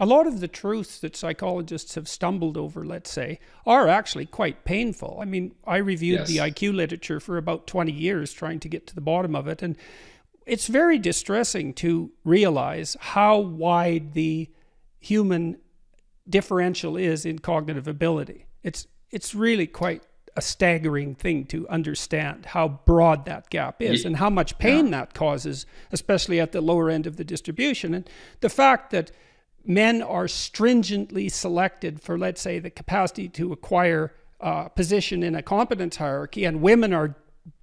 a lot of the truths that psychologists have stumbled over, let's say, are actually quite painful. I mean, I reviewed the IQ literature for about 20 years trying to get to the bottom of it. And it's very distressing to realize how wide the human differential is in cognitive ability. It's really quite a staggering thing to understand how broad that gap is and how much pain that causes, especially at the lower end of the distribution. And the fact that men are stringently selected for, let's say, the capacity to acquire position in a competence hierarchy, and women are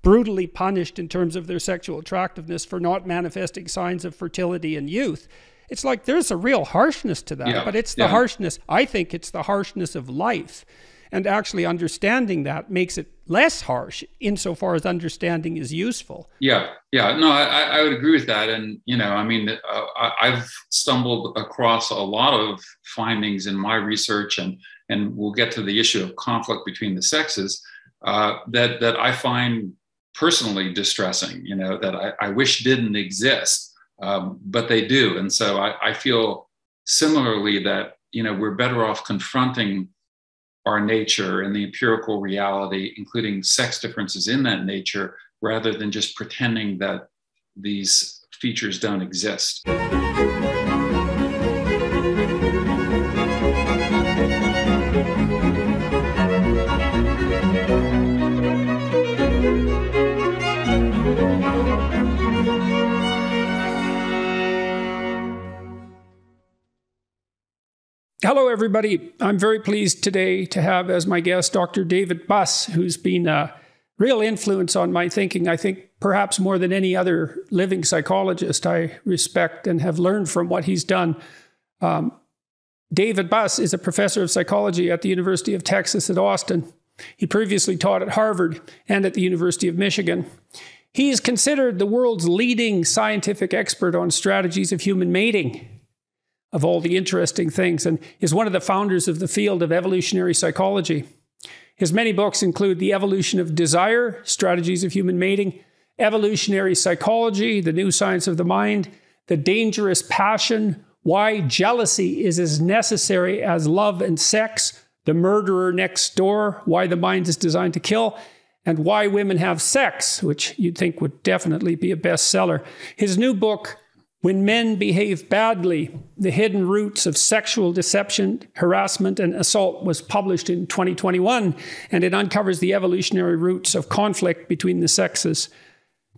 brutally punished in terms of their sexual attractiveness for not manifesting signs of fertility and youth. It's like there's a real harshness to that, but it's the harshness, I think it's the harshness of life. And actually understanding that makes it less harsh insofar as understanding is useful. No, I would agree with that. And, I mean, I've stumbled across a lot of findings in my research, and we'll get to the issue of conflict between the sexes, that I find personally distressing, that I wish didn't exist, but they do. And so I feel similarly that, we're better off confronting our nature and the empirical reality, including sex differences in that nature, rather than just pretending that these features don't exist. Hello, everybody. I'm very pleased today to have as my guest Dr. David Buss, who's been a real influence on my thinking. I think perhaps more than any other living psychologist I respect and have learned from what he's done. David Buss is a professor of psychology at the University of Texas at Austin. He previously taught at Harvard and at the University of Michigan. He is considered the world's leading scientific expert on strategies of human mating, of all the interesting things, and is one of the founders of the field of evolutionary psychology. His many books include The Evolution of Desire, Strategies of Human Mating, Evolutionary Psychology, The New Science of the Mind, The Dangerous Passion, Why Jealousy is as Necessary as Love and Sex, The Murderer Next Door, Why the Mind is Designed to Kill, and Why Women Have Sex, which you'd think would definitely be a bestseller. His new book, When Men Behave Badly, The Hidden Roots of Sexual Deception, Harassment, and Assault, was published in 2021, and it uncovers the evolutionary roots of conflict between the sexes.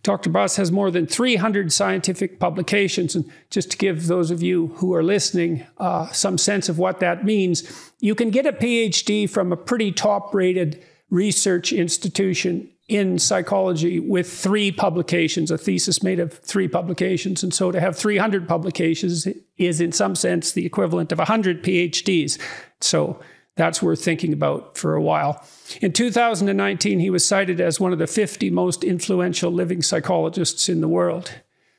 Dr. Buss has more than 300 scientific publications, and just to give those of you who are listening some sense of what that means, you can get a PhD from a pretty top-rated research institution in psychology with 3 publications, a thesis made of 3 publications. And so to have 300 publications is in some sense the equivalent of 100 PhDs. So that's worth thinking about for a while. In 2019, he was cited as one of the 50 most influential living psychologists in the world.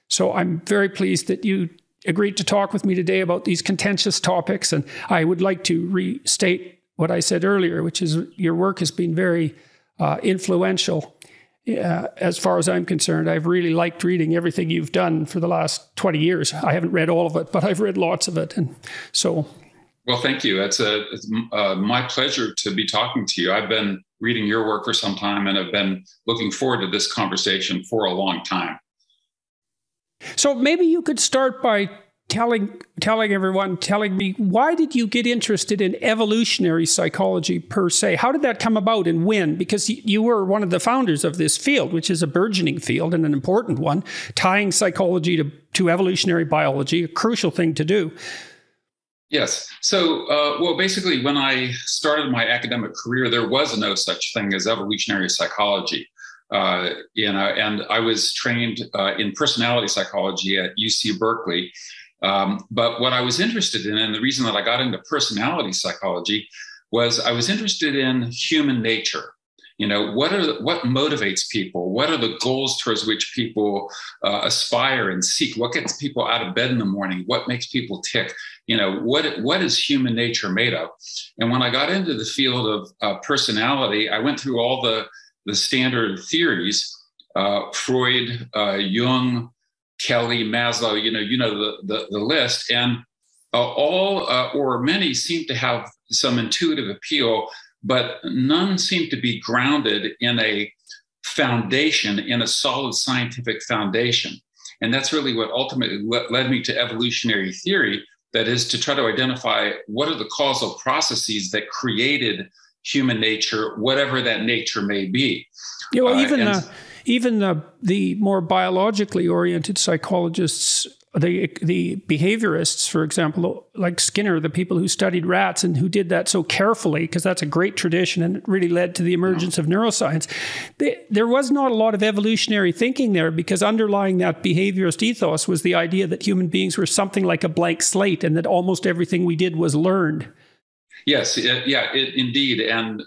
So I'm very pleased that you agreed to talk with me today about these contentious topics. And I would like to restate what I said earlier, which is your work has been very influential. As far as I'm concerned, I've really liked reading everything you've done for the last 20 years. I haven't read all of it, but I've read lots of it. And so. Well, thank you. It's my pleasure to be talking to you. I've been reading your work for some time and have been looking forward to this conversation for a long time. So maybe you could start by telling me, why did you get interested in evolutionary psychology per se? How did that come about and when? Because you were one of the founders of this field, which is a burgeoning field and an important one, tying psychology to evolutionary biology, a crucial thing to do. Yes. So, well, basically, when I started my academic career, there was no such thing as evolutionary psychology. And I was trained in personality psychology at UC Berkeley. But what I was interested in, and the reason that I got into personality psychology, was I was interested in human nature. What motivates people? What are the goals towards which people aspire and seek? What gets people out of bed in the morning? What makes people tick? What is human nature made of? And when I got into the field of personality, I went through all the standard theories, Freud, Jung, Kelly, Maslow, the list. And all or many seem to have some intuitive appeal, but none seem to be grounded in a foundation, in a solid scientific foundation. And that's really what ultimately led me to evolutionary theory, that is to try to identify what are the causal processes that created human nature, whatever that nature may be. Yeah, well, even the more biologically oriented psychologists, the behaviorists, for example, like Skinner, the people who studied rats and who did that so carefully, because that's a great tradition and it really led to the emergence of neuroscience. There was not a lot of evolutionary thinking there, because underlying that behaviorist ethos was the idea that human beings were something like a blank slate and that almost everything we did was learned. Yes, indeed. And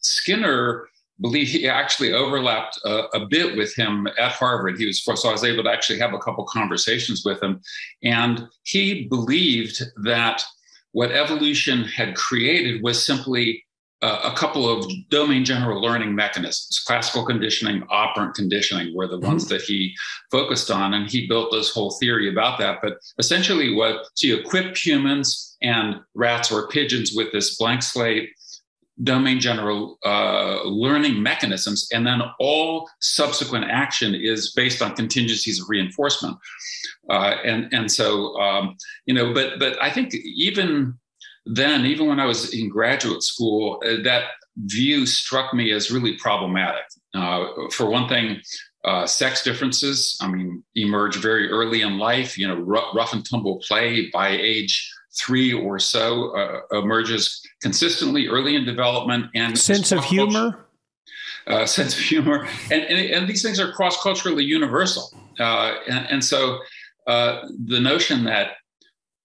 Skinner believe he actually overlapped a bit with him at Harvard. So I was able to actually have a couple conversations with him. And he believed that what evolution had created was simply a couple of domain general learning mechanisms. Classical conditioning, operant conditioning were the ones that he focused on. And he built this whole theory about that. But essentially so you equip humans and rats or pigeons with this blank slate domain general learning mechanisms, and then all subsequent action is based on contingencies of reinforcement. So but I think even then, even when I was in graduate school, that view struck me as really problematic. For one thing, sex differences, emerge very early in life. Rough and tumble play by age 3 or so emerges consistently early in development, and sense of humor, and these things are cross-culturally universal. So the notion that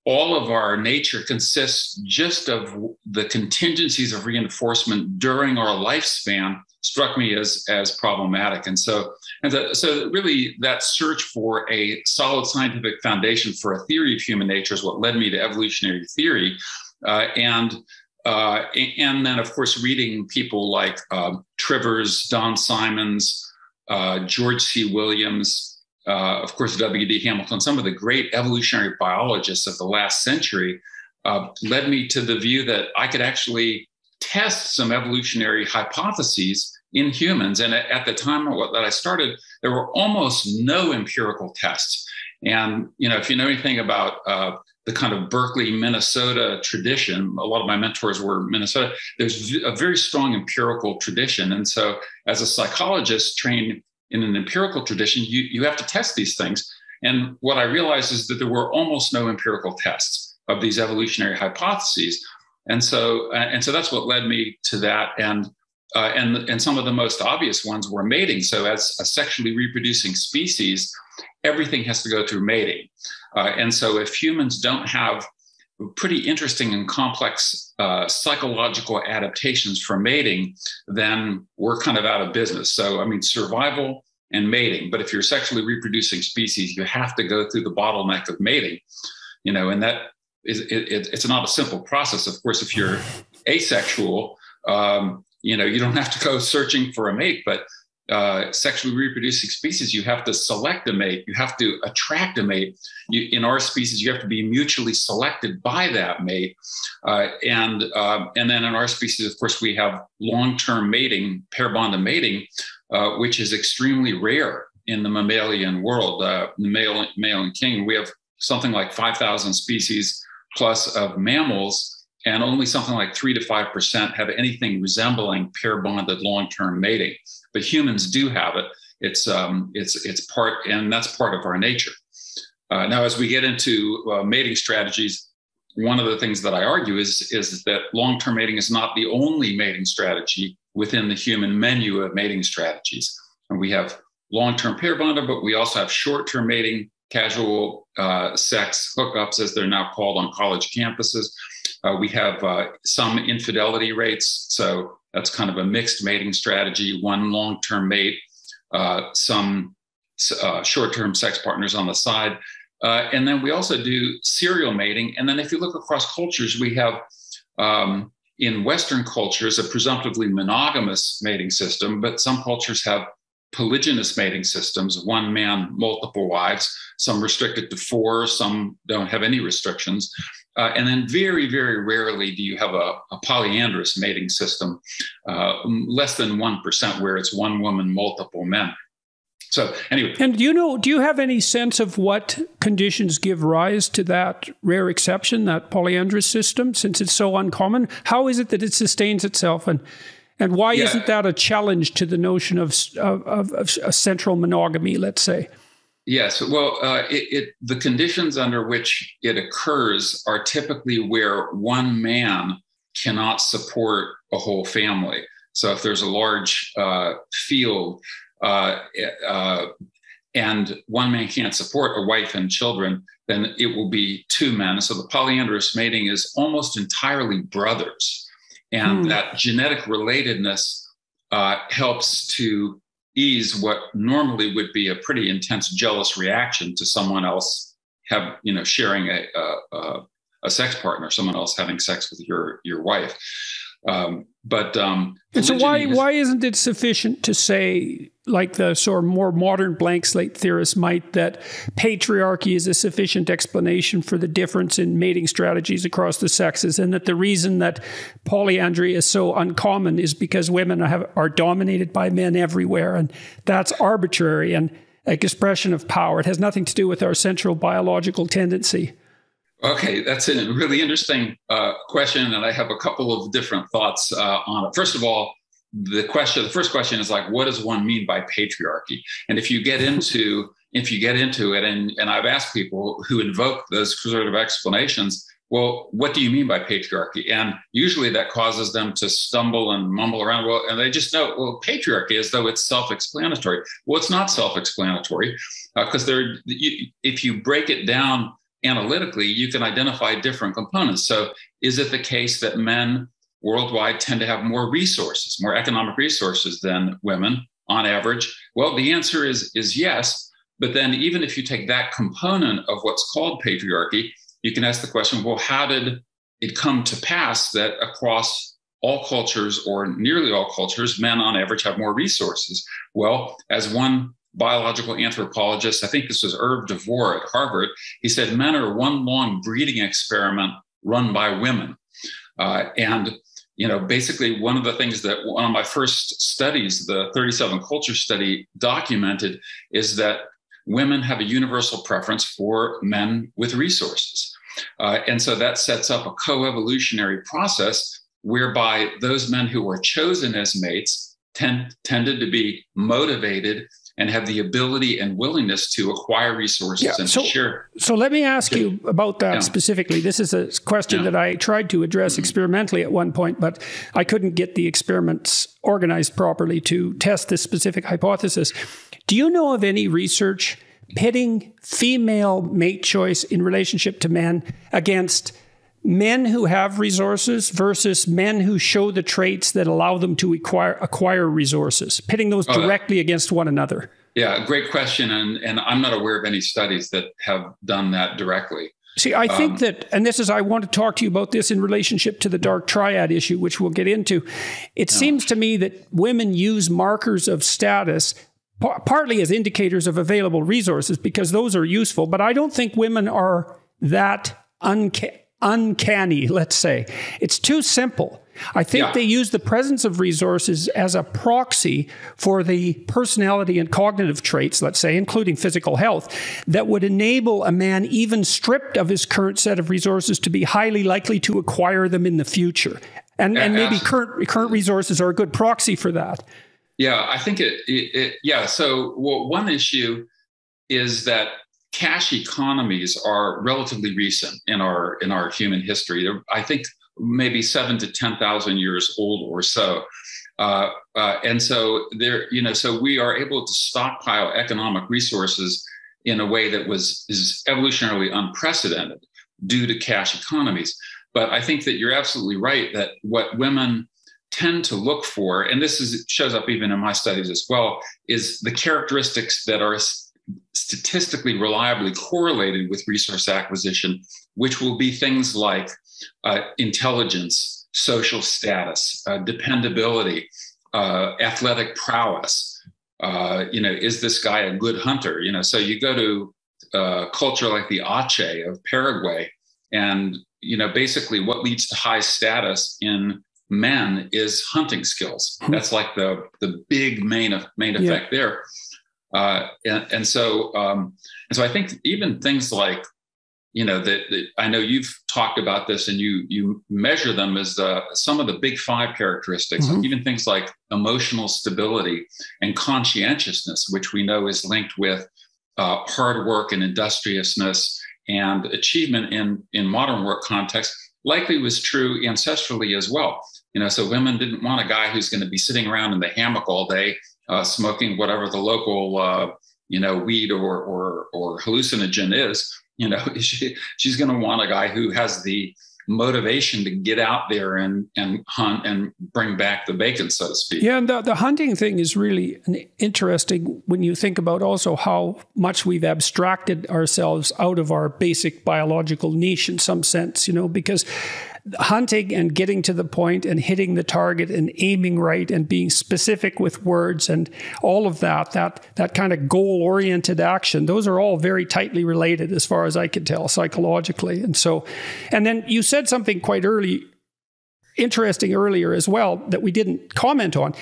all of our nature consists just of the contingencies of reinforcement during our lifespan struck me as problematic. And so really that search for a solid scientific foundation for a theory of human nature is what led me to evolutionary theory. And then, of course, reading people like Trivers, Don Simons, George C. Williams, of course, W.D. Hamilton, some of the great evolutionary biologists of the last century, led me to the view that I could actually test some evolutionary hypotheses in humans. And at the time that I started, there were almost no empirical tests. And, if you know anything about the kind of Berkeley, Minnesota tradition, a lot of my mentors were Minnesota, there's a very strong empirical tradition. And so as a psychologist trained in an empirical tradition, you have to test these things. And what I realized is that there were almost no empirical tests of these evolutionary hypotheses. And so that's what led me to that. And some of the most obvious ones were mating. So as a sexually reproducing species, everything has to go through mating. And so if humans don't have pretty interesting and complex psychological adaptations for mating, then we're kind of out of business. So, survival and mating. But if you're a sexually reproducing species, you have to go through the bottleneck of mating, and that is, it's not a simple process. Of course, if you're asexual, you don't have to go searching for a mate, but sexually reproducing species, you have to select a mate. You have to attract a mate. In our species, you have to be mutually selected by that mate. And then in our species, of course, we have long-term mating, pair bonded mating, which is extremely rare in the mammalian world. Male and king, we have something like 5,000 species plus of mammals, and only something like 3 to 5% have anything resembling pair bonded long-term mating. But humans do have it. It's part, and that's part of our nature. Now, as we get into mating strategies, one of the things that I argue is that long-term mating is not the only mating strategy within the human menu of mating strategies. And we have long-term pair bonded, but we also have short-term mating, casual sex hookups, as they're now called on college campuses. We have some infidelity rates. So that's kind of a mixed mating strategy, one long-term mate, some short-term sex partners on the side. And then we also do serial mating. And then if you look across cultures, we have in Western cultures a presumptively monogamous mating system, but some cultures have polygynous mating systems, one man, multiple wives, some restricted to 4, some don't have any restrictions. And then very, very rarely do you have a polyandrous mating system, less than 1%, where it's one woman, multiple men. So anyway. And do you have any sense of what conditions give rise to that rare exception, that polyandrous system, since it's so uncommon? How is it that it sustains itself? And why isn't that a challenge to the notion of a central monogamy, let's say? Yes. Well, the conditions under which it occurs are typically where one man cannot support a whole family. So if there's a large field, and one man can't support a wife and children, then it will be two men. So the polyandrous mating is almost entirely brothers. And that genetic relatedness helps to ease what normally would be a pretty intense jealous reaction to someone else sharing a sex partner, someone else having sex with your wife. And so why isn't it sufficient to say, like the sort of more modern blank slate theorists might, that patriarchy is a sufficient explanation for the difference in mating strategies across the sexes, and that the reason that polyandry is so uncommon is because women are dominated by men everywhere, and that's arbitrary and an expression of power. It has nothing to do with our central biological tendency. Okay, that's a really interesting question, and I have a couple of different thoughts on it. First of all, the first question is like, what does one mean by patriarchy? And if you get into it, and I've asked people who invoke those sort of explanations, well, what do you mean by patriarchy? And usually that causes them to stumble and mumble around. Well, and they just know, well, patriarchy, as though it's self-explanatory. Well, it's not self-explanatory because if you break it down analytically, you can identify different components. So is it the case that men worldwide tend to have more resources, more economic resources than women on average? Well, the answer is yes. But then even if you take that component of what's called patriarchy, you can ask the question, well, how did it come to pass that across all cultures, or nearly all cultures, men on average have more resources? Well, as one biological anthropologist, I think this was Irv DeVore at Harvard, he said men are one long breeding experiment run by women. Basically one of the things that one of my first studies, the 37 culture study, documented is that women have a universal preference for men with resources. And so that sets up a coevolutionary process whereby those men who were chosen as mates tended to be motivated and have the ability and willingness to acquire resources and share. So let me ask you about that specifically. This is a question that I tried to address experimentally at one point, but I couldn't get the experiments organized properly to test this specific hypothesis. Do you know of any research pitting female mate choice in relationship to men against men who have resources versus men who show the traits that allow them to acquire resources, pitting those directly against one another? Yeah, great question. And I'm not aware of any studies that have done that directly. See, I think that, and I want to talk to you about this in relationship to the dark triad issue, which we'll get into. It seems to me that women use markers of status partly as indicators of available resources because those are useful, but I don't think women are that uncanny, let's say. It's too simple. I think they use the presence of resources as a proxy for the personality and cognitive traits, let's say, including physical health, that would enable a man, even stripped of his current set of resources, to be highly likely to acquire them in the future. And maybe current resources are a good proxy for that. Yeah, I think So one issue is that cash economies are relatively recent in our human history. I think maybe 7,000 to 10,000 years old or so. And so so we are able to stockpile economic resources in a way that is evolutionarily unprecedented due to cash economies. But I think that you're absolutely right that what women tend to look for, and shows up even in my studies as well, is the characteristics that are statistically reliably correlated with resource acquisition, which will be things like intelligence, social status, dependability, athletic prowess. Is this guy a good hunter? So you go to a culture like the Ache of Paraguay, and basically what leads to high status in men is hunting skills. That's like the big main effect there. And so I think even things like, that I know you've talked about this and you measure them as some of the big five characteristics, even things like emotional stability and conscientiousness, which we know is linked with hard work and industriousness and achievement in modern work context, likely was true ancestrally as well. So women didn't want a guy who's going to be sitting around in the hammock all day, smoking whatever the local, weed or hallucinogen is. She's going to want a guy who has the motivation to get out there and hunt and bring back the bacon, so to speak. Yeah, and the hunting thing is really interesting when you think about also how much we've abstracted ourselves out of our basic biological niche in some sense, because hunting and getting to the point and hitting the target and aiming right and being specific with words and all of that kind of goal-oriented action, those are all very tightly related as far as I can tell psychologically. And then you said something quite interesting earlier as well that we didn't comment on.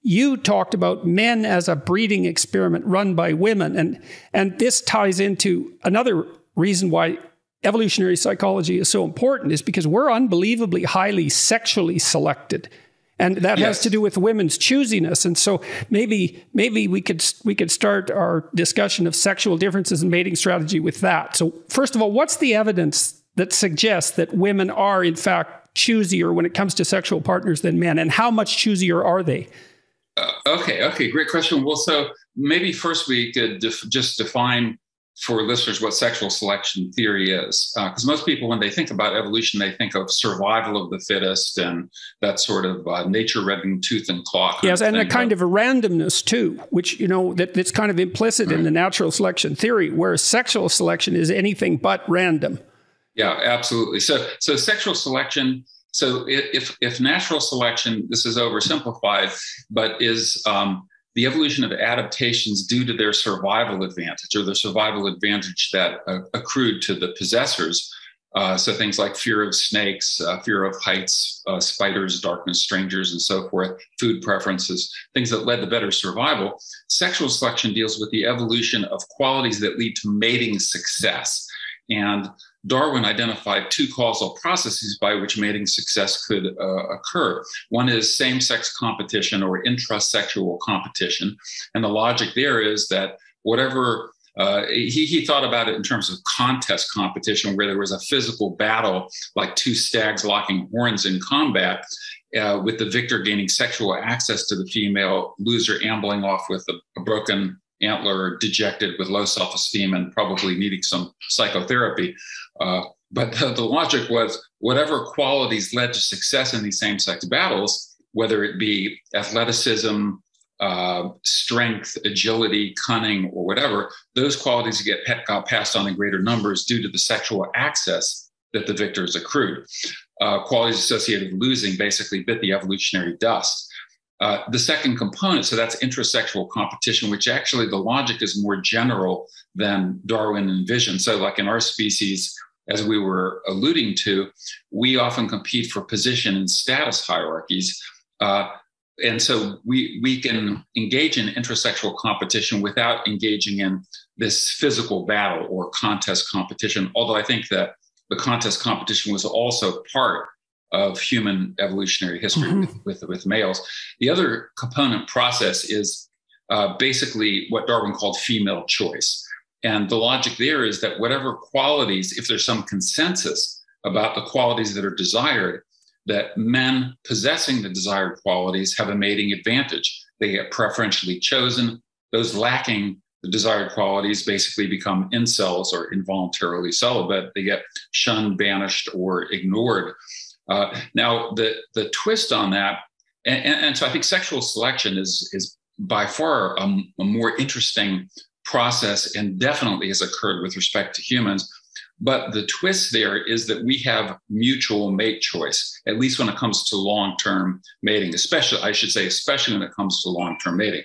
You talked about men as a breeding experiment run by women. And this ties into another reason why evolutionary psychology is so important, is because we're unbelievably highly sexually selected. And that has to do with women's choosiness. And so maybe we could start our discussion of sexual differences in mating strategy with that. So first of all, what's the evidence that suggests that women are in fact choosier when it comes to sexual partners than men? And how much choosier are they? Okay, great question. Well, so maybe first we could just define for listeners what sexual selection theory is. Because most people, when they think about evolution, they think of survival of the fittest and that sort of nature redding tooth and claw. Yes, and a kind of a randomness too, which, that's kind of implicit in the natural selection theory, whereas sexual selection is anything but random. Yeah, absolutely. So sexual selection, so if natural selection, this is oversimplified, but is the evolution of adaptations due to their survival advantage or the survival advantage that accrued to the possessors. So things like fear of snakes, fear of heights, spiders, darkness, strangers, and so forth, food preferences, things that led to better survival. Sexual selection deals with the evolution of qualities that lead to mating success. And Darwin identified two causal processes by which mating success could occur. One is same-sex competition or intrasexual competition. And the logic there is that whatever, he thought about it in terms of contest competition, where there was a physical battle, like two stags locking horns in combat, with the victor gaining sexual access to the female, loser ambling off with a broken antler, dejected with low self-esteem and probably needing some psychotherapy. But the logic was whatever qualities led to success in these same-sex battles, whether it be athleticism, strength, agility, cunning, or whatever, those qualities got passed on in greater numbers due to the sexual access that the victors accrued. Qualities associated with losing basically bit the evolutionary dust. The second component, so that's intrasexual competition, which actually the logic is more general than Darwin envisioned. So like in our species, as we were alluding to, we often compete for position and status hierarchies. And so we can engage in intrasexual competition without engaging in this physical battle or contest competition, although I think that the contest competition was also part of human evolutionary history with males. The other component process is basically what Darwin called female choice. And the logic there is that whatever qualities, if there's some consensus about the qualities that are desired, that men possessing the desired qualities have a mating advantage. They get preferentially chosen. Those lacking the desired qualities basically become incels or involuntarily celibate. They get shunned, banished, or ignored. Now, the twist on that, and so I think sexual selection is by far a more interesting process and definitely has occurred with respect to humans. But the twist there is that we have mutual mate choice, at least when it comes to long-term mating, especially when it comes to long-term mating.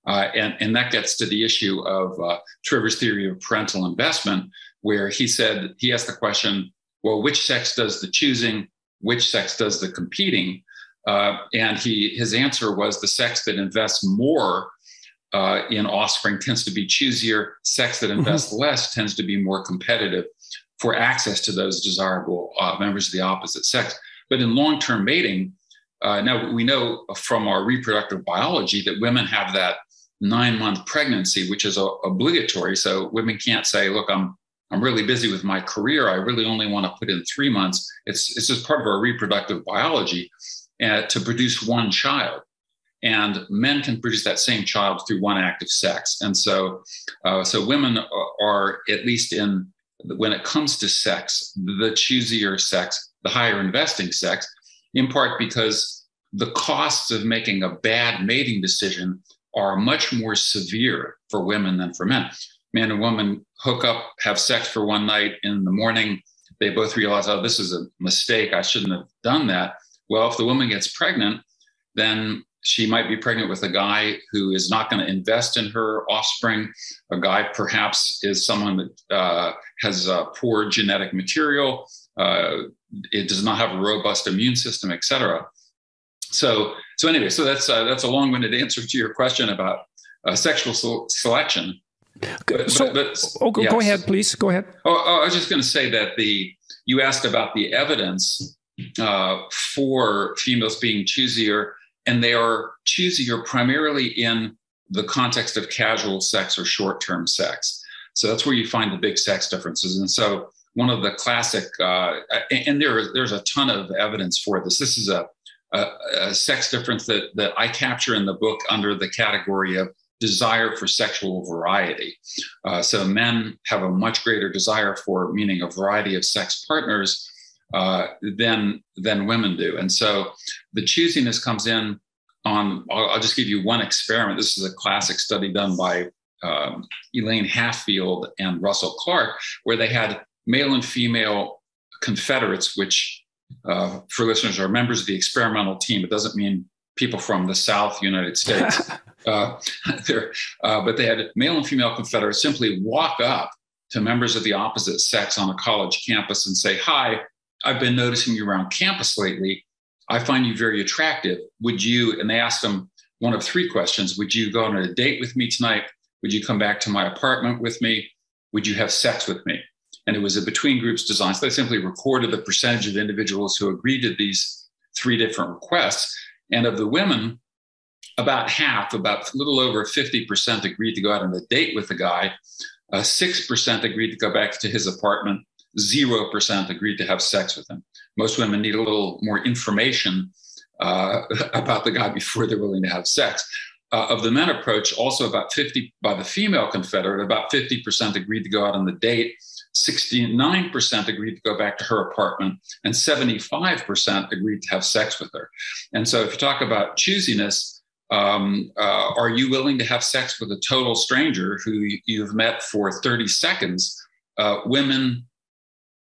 And that gets to the issue of Trevor's theory of parental investment, where he asked the question, well, which sex does the choosing? Which sex does the competing? And his answer was the sex that invests more in offspring tends to be choosier. Sex that invests less tends to be more competitive for access to those desirable members of the opposite sex. But in long-term mating, now we know from our reproductive biology that women have that 9-month pregnancy, which is obligatory. So women can't say, look, I'm really busy with my career. I really only want to put in 3 months. It's just part of our reproductive biology to produce one child. And men can produce that same child through one act of sex. And so women are, at least when it comes to sex, the choosier sex, the higher investing sex, in part because the costs of making a bad mating decision are much more severe for women than for men. Man and woman hook up, have sex for one night. In the morning, they both realize, oh, this is a mistake. I shouldn't have done that. Well, if the woman gets pregnant, then she might be pregnant with a guy who is not going to invest in her offspring. A guy perhaps is someone that has poor genetic material. It does not have a robust immune system, et cetera. So anyway, so that's a long-winded answer to your question about sexual selection. Go ahead, please. Go ahead. I was just going to say that you asked about the evidence for females being choosier, and they are choosier primarily in the context of casual sex or short-term sex. So that's where you find the big sex differences. And so one of the classic, and there's a ton of evidence for this. This is a sex difference that I capture in the book under the category of desire for sexual variety. So men have a much greater desire for, meaning a variety of sex partners than women do. And so the choosiness comes in on, I'll just give you one experiment. This is a classic study done by Elaine Hatfield and Russell Clark, where they had male and female Confederates, which for listeners are members of the experimental team. It doesn't mean people from the South United States. But they had male and female Confederates simply walk up to members of the opposite sex on a college campus and say, hi, I've been noticing you around campus lately. I find you very attractive. Would you, and they asked them one of 3 questions. Would you go on a date with me tonight? Would you come back to my apartment with me? Would you have sex with me? And it was a between groups design. So they simply recorded the percentage of individuals who agreed to these 3 different requests. And of the women, about half, about a little over 50% agreed to go out on a date with the guy. 6% agreed to go back to his apartment. 0% agreed to have sex with him. Most women need a little more information about the guy before they're willing to have sex. Of the men approach, also about 50 by the female Confederate, about 50% agreed to go out on the date. 69% agreed to go back to her apartment, and 75% agreed to have sex with her. And so if you talk about choosiness, are you willing to have sex with a total stranger who you've met for 30 seconds? Women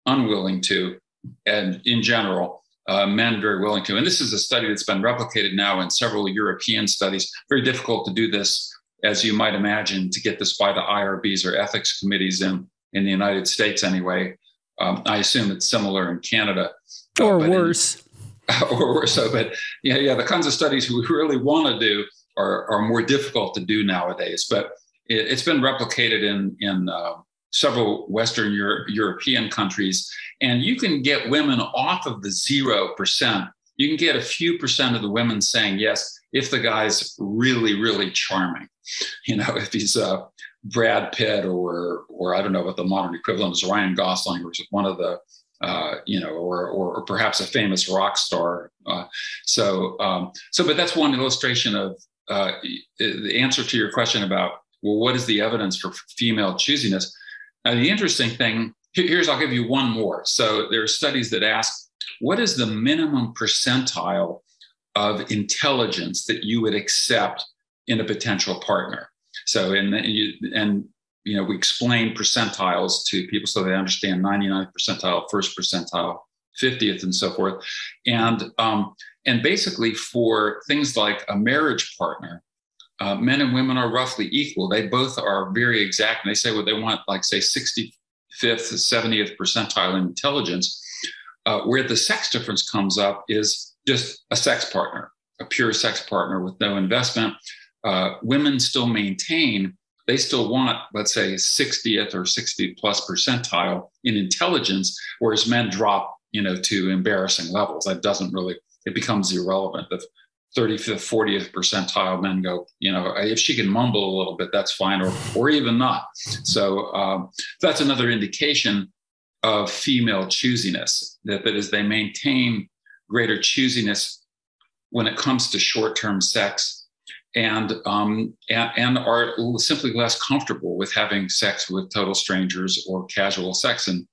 unwilling to, and in general, men very willing to. And this is a study that's been replicated now in several European studies. Very difficult to do this, as you might imagine, to get this by the IRBs or ethics committees in the United States anyway. I assume it's similar in Canada. Or worse. Or worse. So, but yeah, the kinds of studies we really want to do are more difficult to do nowadays. But it's been replicated in several Western European countries. And you can get women off of the 0%. You can get a few percent of the women saying yes if the guy's really, really charming. If he's Brad Pitt or I don't know what the modern equivalent is, Ryan Gosling, or one of the, or perhaps a famous rock star. But that's one illustration of the answer to your question about, well, what is the evidence for female choosiness? Now, the interesting thing, I'll give you one more. So there are studies that ask, what is the minimum percentile of intelligence that you would accept in a potential partner? So, we explain percentiles to people so they understand 99th percentile, first percentile, 50th, and so forth. And basically for things like a marriage partner, men and women are roughly equal. They both are very exact. And they say, well, they want, like, say, 60 65th, 70th percentile in intelligence. Where the sex difference comes up is just a sex partner, a pure sex partner with no investment. Women still maintain, they still want, let's say, 60th or 60 plus percentile in intelligence, whereas men drop, to embarrassing levels. That doesn't really, it becomes irrelevant. The 35th, 40th percentile men go, if she can mumble a little bit, that's fine, or even not. So that's another indication of female choosiness, that is, they maintain greater choosiness when it comes to short-term sex, and are simply less comfortable with having sex with total strangers or casual sex. And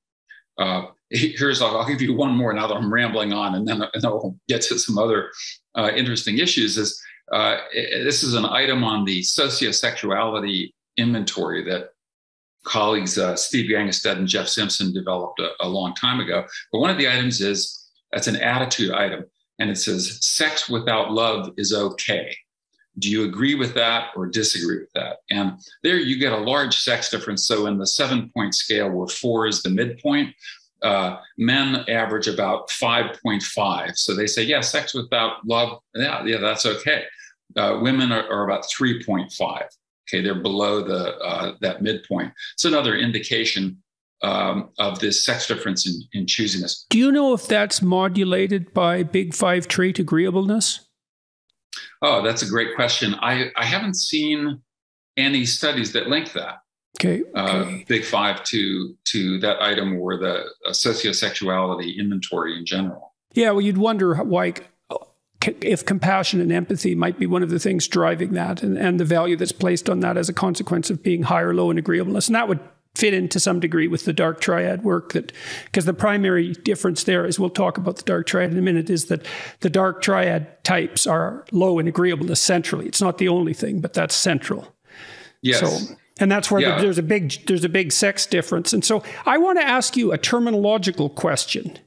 I'll give you one more now that I'm rambling on, and then I'll get to some other interesting issues. This is an item on the sociosexuality inventory that colleagues Steve Gangestad and Jeff Simpson developed a long time ago. But one of the items that's an attitude item, and it says, sex without love is okay. Do you agree with that or disagree with that? And there you get a large sex difference. So in the 7-point scale, where 4 is the midpoint, men average about 5.5. So they say, yeah, sex without love, yeah, that's okay. Women are about 3.5. Okay, they're below that midpoint. It's another indication of this sex difference in choosiness. Do you know if that's modulated by Big Five trait agreeableness? Oh, that's a great question. I haven't seen any studies that link that. Okay. Big Five to that item, or the sociosexuality inventory in general. Yeah, well, you'd wonder why, if compassion and empathy might be one of the things driving that, and the value that's placed on that as a consequence of being high or low in agreeableness. And that would fit in to some degree with the dark triad work, because the primary difference there, as we'll talk about the dark triad in a minute, is that the dark triad types are low in agreeableness centrally. It's not the only thing, but that's central. Yes. So, and that's where there's a big sex difference. And so I want to ask you a terminological question.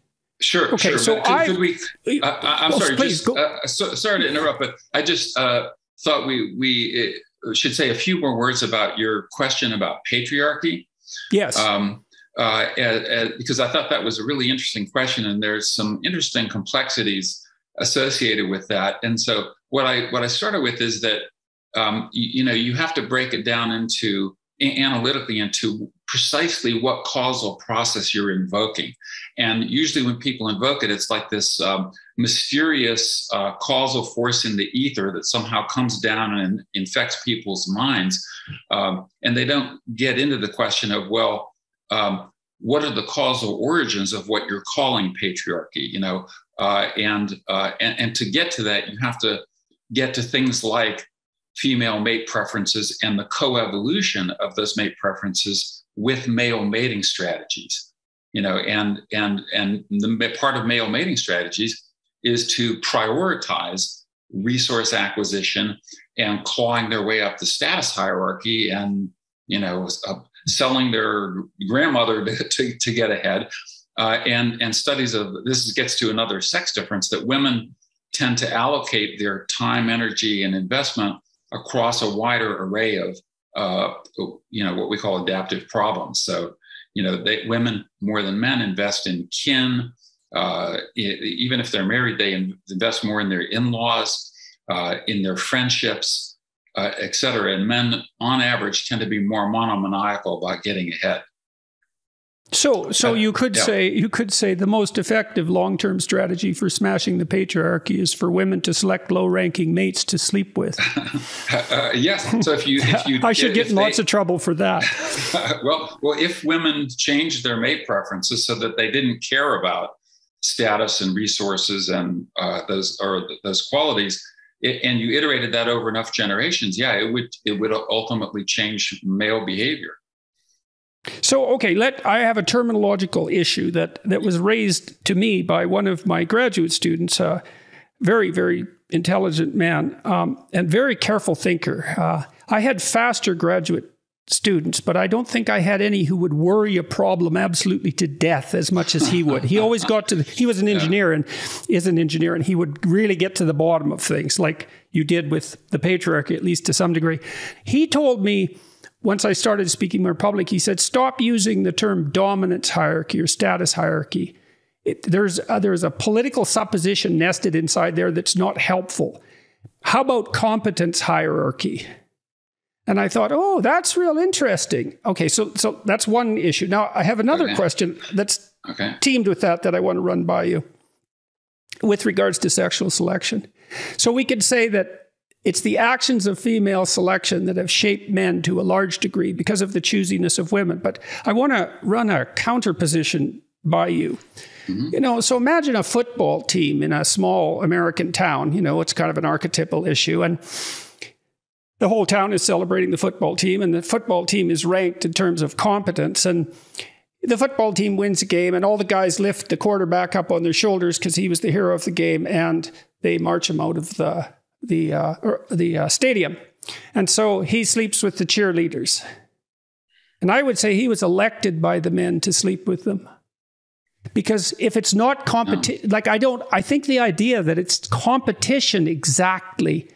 Sure. Okay. Sure. So I'm sorry. Please, sorry to interrupt, but I just thought we should say a few more words about your question about patriarchy. Yes. Because I thought that was a really interesting question, and there's some interesting complexities associated with that. And so what I started with is that you have to break it down analytically into precisely what causal process you're invoking. And usually when people invoke it, it's like this mysterious causal force in the ether that somehow comes down and infects people's minds. And they don't get into the question of, well, what are the causal origins of what you're calling patriarchy? And to get to that, you have to get to things like female mate preferences and the coevolution of those mate preferences with male mating strategies. And the part of male mating strategies is to prioritize resource acquisition and clawing their way up the status hierarchy, and selling their grandmother to get ahead. And studies of this gets to another sex difference, that women tend to allocate their time, energy, and investment across a wider array of what we call adaptive problems. So women more than men invest in kin. Even if they're married, they invest more in their in-laws, in their friendships, et cetera. And men, on average, tend to be more monomaniacal about getting ahead. So you could say the most effective long-term strategy for smashing the patriarchy is for women to select low-ranking mates to sleep with. Yes. So if you I should get in lots of trouble for that. well, if women changed their mate preferences so that they didn't care about status and resources and those qualities, and you iterated that over enough generations, it would ultimately change male behavior. So, okay, I have a terminological issue that was raised to me by one of my graduate students, a very, very intelligent man, and very careful thinker. I had faster graduate students, but I don't think I had any who would worry a problem absolutely to death as much as he would. He always he was an engineer and is an engineer, and he would really get to the bottom of things, like you did with the patriarchy, at least to some degree. He told me, once I started speaking more public, he said, stop using the term dominance hierarchy or status hierarchy. There's a political supposition nested inside there that's not helpful. How about competence hierarchy? And I thought, oh, that's real interesting. Okay, so that's one issue. Now, I have another question that's teamed with that I want to run by you with regards to sexual selection. So we could say that it's the actions of female selection that have shaped men to a large degree because of the choosiness of women. But I want to run a counterposition by you. So imagine a football team in a small American town. It's kind of an archetypal issue. And the whole town is celebrating the football team, and the football team is ranked in terms of competence. And the football team wins the game, and all the guys lift the quarterback up on their shoulders because he was the hero of the game, and they march him out of the stadium. And so he sleeps with the cheerleaders. And I would say he was elected by the men to sleep with them. Because if it's not competition, I think the idea that it's competition exactly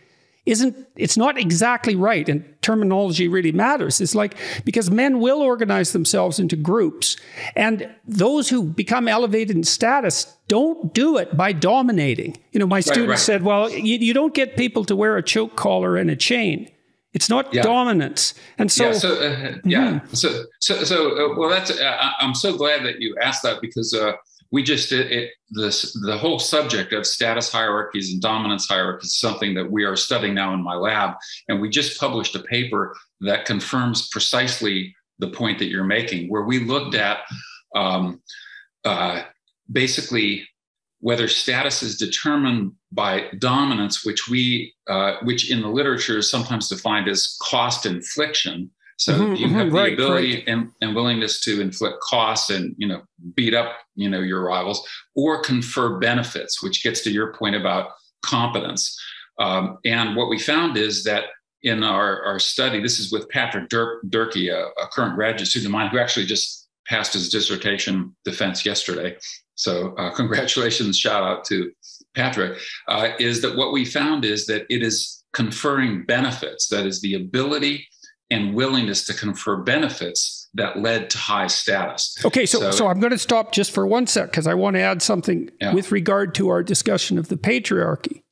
it's not exactly right, and terminology really matters. It's because men will organize themselves into groups, and those who become elevated in status don't do it by dominating. My students said, well, you don't get people to wear a choke collar and a chain. It's not dominance. And so, well, that's, I'm so glad that you asked that, because we just the whole subject of status hierarchies and dominance hierarchies is something that we are studying now in my lab, and we just published a paper that confirms precisely the point that you're making, where we looked at basically whether status is determined by dominance, which in the literature is sometimes defined as cost infliction. So you have the ability and willingness to inflict costs and, beat up, your rivals, or confer benefits, which gets to your point about competence. And what we found is that in our study, this is with Patrick Durkee, a current graduate student of mine who actually just passed his dissertation defense yesterday. So congratulations, shout out to Patrick, is that what we found is that it is conferring benefits, that is the ability and willingness to confer benefits that led to high status. Okay, so I'm going to stop just for one sec, because I want to add something with regard to our discussion of the patriarchy.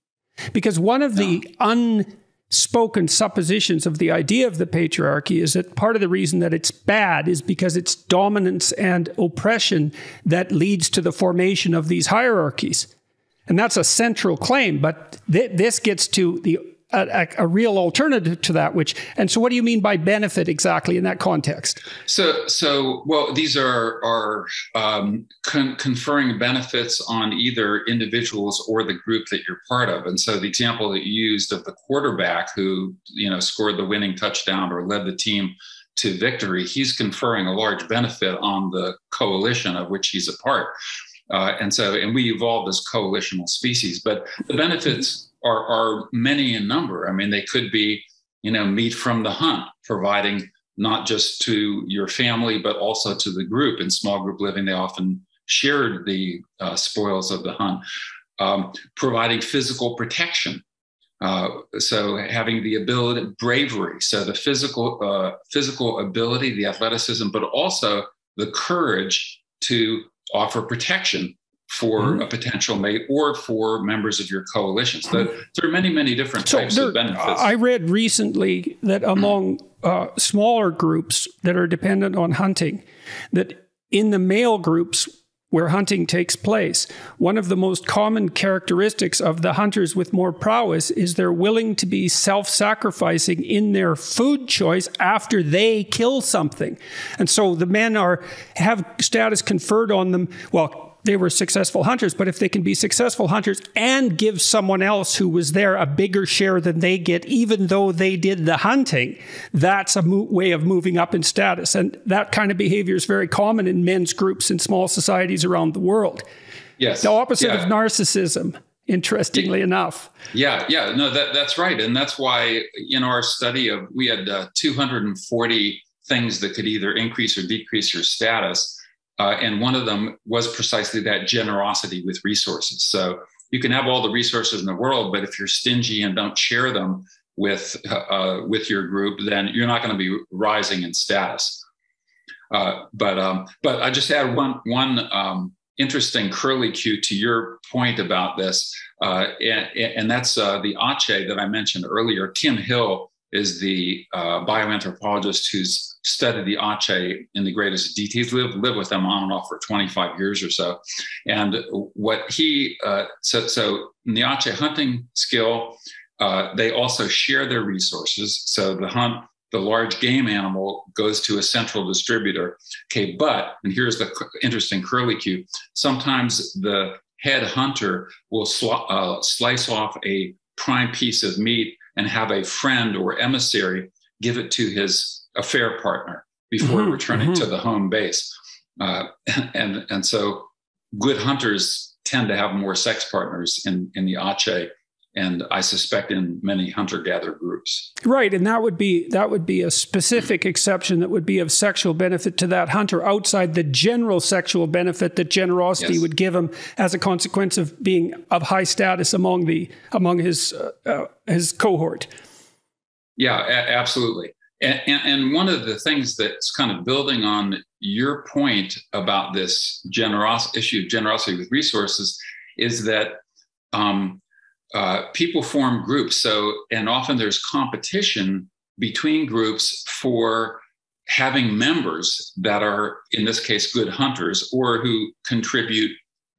Because one of the unspoken suppositions of the idea of the patriarchy is that part of the reason that it's bad is because it's dominance and oppression that leads to the formation of these hierarchies. And that's a central claim, but this gets to a real alternative to that, and so what do you mean by benefit exactly in that context? Well, these are conferring benefits on either individuals or the group that you're part of. And so the example that you used of the quarterback who, scored the winning touchdown or led the team to victory, he's conferring a large benefit on the coalition of which he's a part. And we evolved as coalitional species, but the benefits are many in number. I mean, they could be, meat from the hunt, providing not just to your family, but also to the group. In small group living, they often shared the spoils of the hunt. Providing physical protection. So having the ability, bravery, so the physical ability, the athleticism, but also the courage to offer protection for a potential mate or for members of your coalition. So there are many, many different types of benefits. I read recently that among smaller groups that are dependent on hunting, that in the male groups where hunting takes place, one of the most common characteristics of the hunters with more prowess is they're willing to be self-sacrificing in their food choice after they kill something. And so the men have status conferred on them. Well, they were successful hunters, but if they can be successful hunters and give someone else who was there a bigger share than they get, even though they did the hunting, that's a way of moving up in status. And that kind of behavior is very common in men's groups in small societies around the world. Yes. The opposite of narcissism, interestingly enough. No, that's right. And that's why in our study we had 240 things that could either increase or decrease your status. And one of them was precisely that generosity with resources. So you can have all the resources in the world, but if you're stingy and don't share them, with your group, then you're not going to be rising in status. But I just add one interesting curlicue to your point about this, and that's the Ache that I mentioned earlier. Tim Hill is the bioanthropologist who's studied the Ache in the greatest detail. He's lived with them on and off for 25 years or so. And what he, so in the Ache hunting skill, they also share their resources. So the large game animal goes to a central distributor. Okay, but, and here's the interesting curlicue, sometimes the head hunter will slice off a prime piece of meat and have a friend or emissary give it to his affair partner before returning to the home base. And so good hunters tend to have more sex partners in the Ache, and I suspect in many hunter-gatherer groups. Right, and that would be a specific exception that would be of sexual benefit to that hunter outside the general sexual benefit that generosity would give him as a consequence of being of high status among his cohort. Yeah, absolutely. And one of the things that's kind of building on your point about this issue of generosity with resources is that people form groups. And often there's competition between groups for having members that are, in this case, good hunters or who contribute,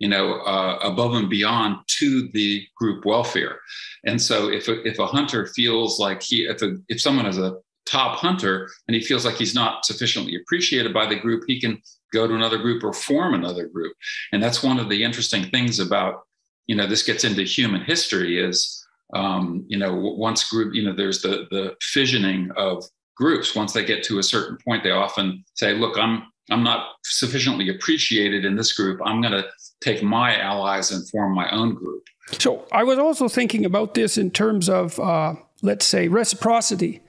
above and beyond to the group welfare. And so if a hunter feels like if someone is a top hunter and he feels like he's not sufficiently appreciated by the group, he can go to another group or form another group. And that's one of the interesting things about, this gets into human history is, once group, there's the fissioning of groups. Once they get to a certain point, they often say, look, I'm not sufficiently appreciated in this group. I'm going to take my allies and form my own group. So I was also thinking about this in terms of, let's say, reciprocity.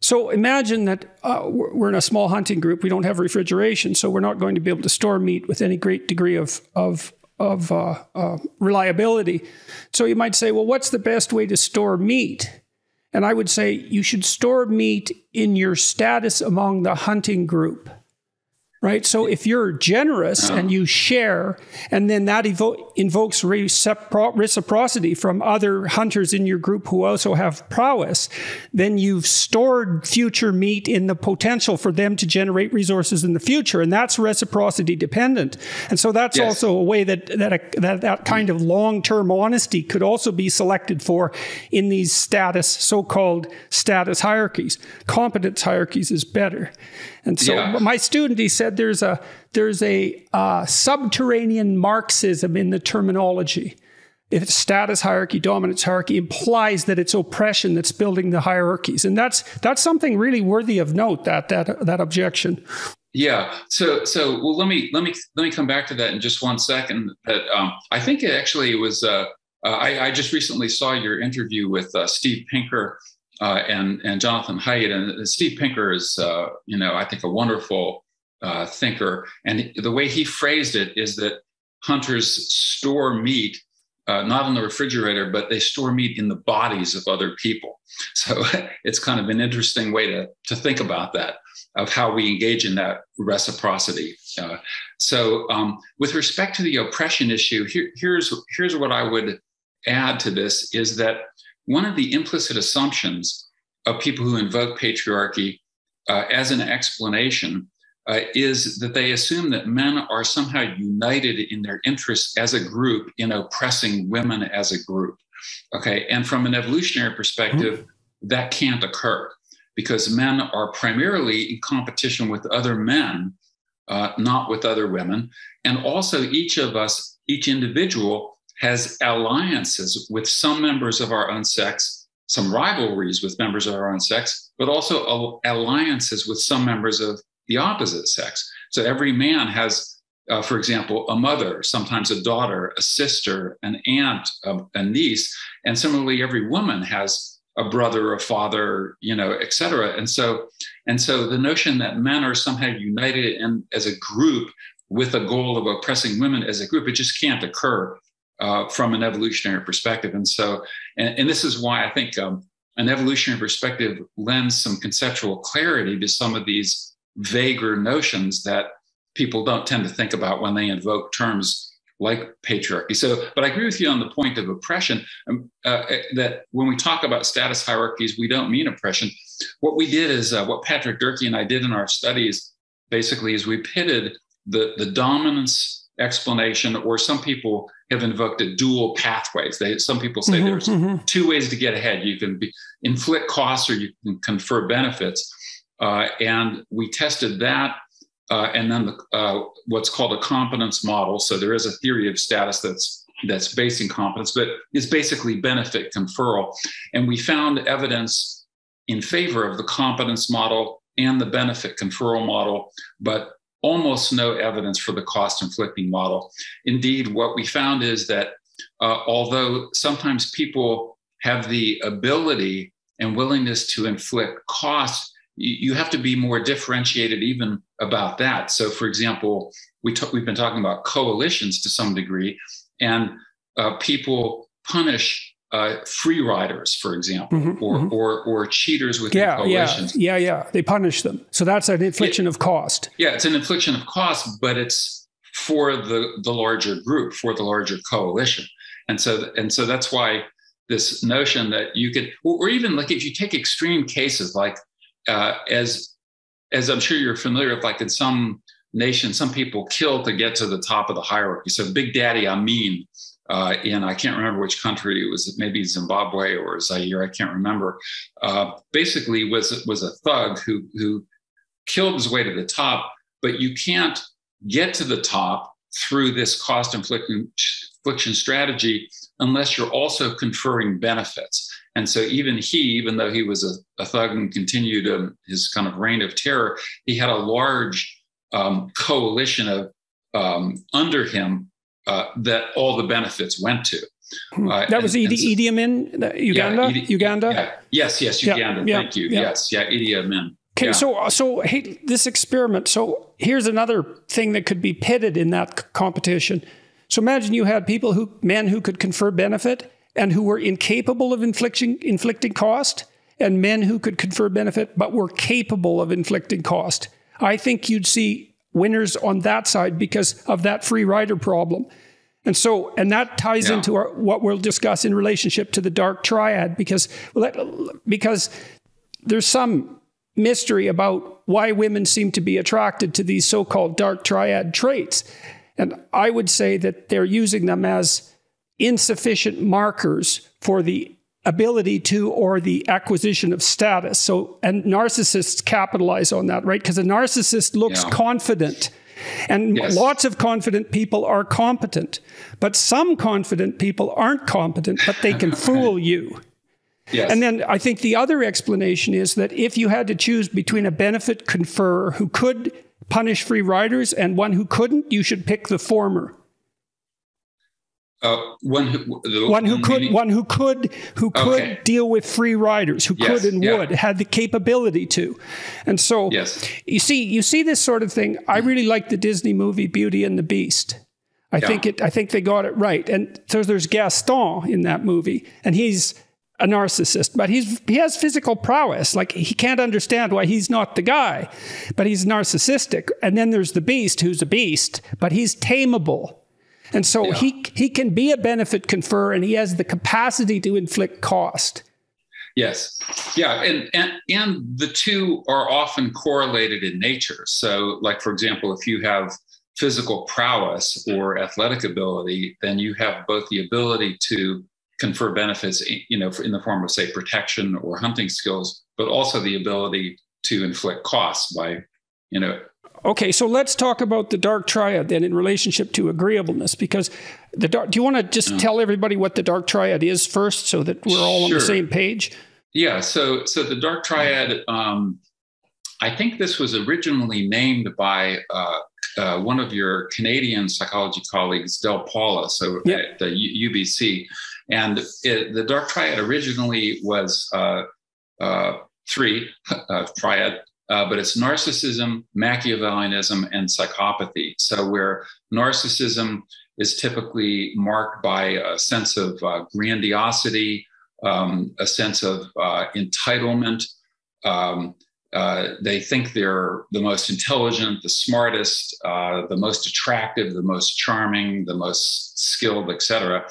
So imagine that we're in a small hunting group. We don't have refrigeration, so we're not going to be able to store meat with any great degree of reliability. So you might say, well, what's the best way to store meat? And I would say you should store meat in your status among the hunting group. Right? So if you're generous and you share, and then that invokes reciprocity from other hunters in your group who also have prowess, then you've stored future meat in the potential for them to generate resources in the future. And that's reciprocity dependent. And so that's also a way that kind of long-term honesty could also be selected for in these so-called status hierarchies. Competence hierarchies is better. And so my student, he said there's a subterranean Marxism in the terminology. If it's status hierarchy, dominance hierarchy, implies that it's oppression that's building the hierarchies. And that's something really worthy of note, that objection. Yeah. So well, let me come back to that in just one second. But I think it actually was I just recently saw your interview with Steve Pinker and Jonathan Haidt, and Steve Pinker is, I think a wonderful thinker. And the way he phrased it is that hunters store meat, not in the refrigerator, but they store meat in the bodies of other people. So it's kind of an interesting way to think about that, of how we engage in that reciprocity. So with respect to the oppression issue, here's what I would add to this, is that one of the implicit assumptions of people who invoke patriarchy as an explanation is that they assume that men are somehow united in their interests as a group in oppressing women as a group. Okay, and from an evolutionary perspective, that can't occur because men are primarily in competition with other men, not with other women. And also each individual has alliances with some members of our own sex, some rivalries with members of our own sex, but also alliances with some members of the opposite sex. So every man has, for example, a mother, sometimes a daughter, a sister, an aunt, a niece, and similarly, every woman has a brother, a father, et cetera. And so the notion that men are somehow united as a group with a goal of oppressing women as a group, it just can't occur from an evolutionary perspective. And so, and this is why I think an evolutionary perspective lends some conceptual clarity to some of these vaguer notions that people don't tend to think about when they invoke terms like patriarchy. So, but I agree with you on the point of oppression, that when we talk about status hierarchies, we don't mean oppression. What we did is, what Patrick Durkee and I did in our studies, basically, is we pitted the dominance explanation, or some people have invoked it, dual pathways. Some people say there's two ways to get ahead. You can inflict costs, or you can confer benefits. And we tested that. And then what's called a competence model. So there is a theory of status that's based in competence, but it's basically benefit conferral. And we found evidence in favor of the competence model and the benefit conferral model, but almost no evidence for the cost inflicting model. Indeed, what we found is that although sometimes people have the ability and willingness to inflict costs, you have to be more differentiated even about that. So, for example, we've been talking about coalitions to some degree, and people punish free riders, for example, or cheaters within coalitions. Yeah. They punish them. So that's an infliction of cost. Yeah, it's an infliction of cost, but it's for the larger group, for the larger coalition. And so that's why this notion that you could, or even like if you take extreme cases like, as I'm sure you're familiar with, like in some nations, some people kill to get to the top of the hierarchy. So Big Daddy Amin in, I can't remember which country it was, maybe Zimbabwe or Zaire, I can't remember, basically was a thug who killed his way to the top, but you can't get to the top through this cost infliction strategy unless you're also conferring benefits. And so even though he was a thug and continued his kind of reign of terror, he had a large coalition of under him that all the benefits went to. That was Idi Amin, Uganda? Uganda? Yeah. Yes, Uganda. Thank you. Yeah. Yes, Idi Amin. Okay, so hey, this experiment. So here's another thing that could be pitted in that competition. So imagine you had men who could confer benefit and who were incapable of inflicting cost, and men who could confer benefit but were capable of inflicting cost. I think you'd see winners on that side because of that free rider problem. And that ties into what we'll discuss in relationship to the dark triad, because there's some mystery about why women seem to be attracted to these so-called dark triad traits. And I would say that they're using them as insufficient markers for the ability to or the acquisition of status. So, and narcissists capitalize on that, right? Because a narcissist looks confident, and lots of confident people are competent, but some confident people aren't competent, but they can fool you. Yes. And then I think the other explanation is that if you had to choose between a benefit conferrer who could punish free riders and one who couldn't, you should pick the former. One who could deal with free riders, who could and would, had the capability to. And so you see this sort of thing. I really like the Disney movie Beauty and the Beast. I think they got it right. And so there's Gaston in that movie, and he's a narcissist, but he has physical prowess. Like, he can't understand why he's not the guy, but he's narcissistic. And then there's the Beast, who's a beast, but he's tameable. And so he can be a benefit conferrer, and he has the capacity to inflict cost. Yes. Yeah. And the two are often correlated in nature. So, like, for example, if you have physical prowess or athletic ability, then you have both the ability to confer benefits, in the form of, say, protection or hunting skills, but also the ability to inflict costs by, Okay, so let's talk about the dark triad then in relationship to agreeableness, because do you want to just tell everybody what the dark triad is first, so that we're all on the same page? Yeah, so the dark triad, I think this was originally named by one of your Canadian psychology colleagues, Del Paula, at the UBC. And the dark triad originally was three triad, but it's narcissism, Machiavellianism, and psychopathy. So where narcissism is typically marked by a sense of grandiosity, a sense of entitlement. They think they're the most intelligent, the smartest, the most attractive, the most charming, the most skilled, etc.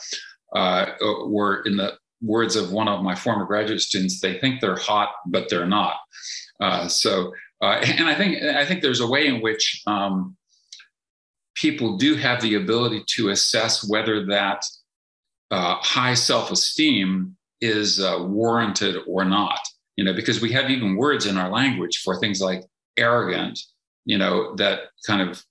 Or in the words of one of my former graduate students, they think they're hot, but they're not. And I think there's a way in which people do have the ability to assess whether that high self-esteem is warranted or not. Because we have even words in our language for things like arrogant, that kind of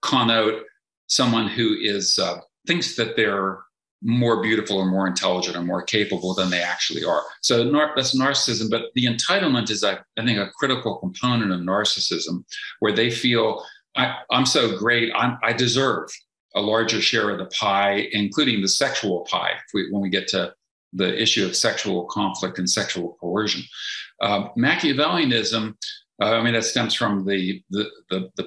connote someone who is thinks that they're more beautiful or more intelligent or more capable than they actually are. So that's narcissism. But the entitlement is, I think, a critical component of narcissism, where they feel I'm so great, I deserve a larger share of the pie, including the sexual pie, when we get to the issue of sexual conflict and sexual coercion. Machiavellianism, that stems from the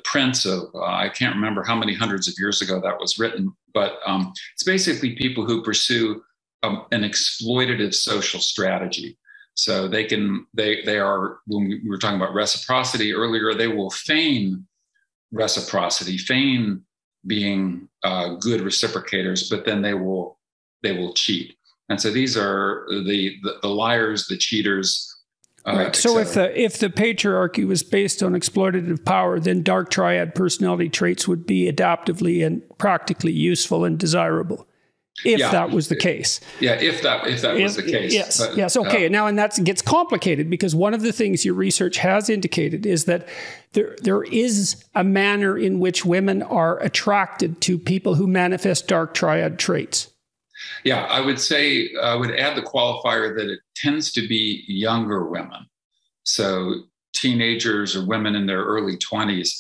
Prince of, I can't remember how many hundreds of years ago that was written, but it's basically people who pursue an exploitative social strategy. So they are, when we were talking about reciprocity earlier, they will feign reciprocity, feign being good reciprocators, but then they will cheat. And so these are the liars, the cheaters. Right. So if the patriarchy was based on exploitative power, then dark triad personality traits would be adaptively and practically useful and desirable, if that was the case. Yeah, if that was the case. Yes. But, yes. Okay. Now, and that gets complicated, because one of the things your research has indicated is that there is a manner in which women are attracted to people who manifest dark triad traits. Yeah, I would say, I would add the qualifier that it tends to be younger women. So teenagers or women in their early 20s,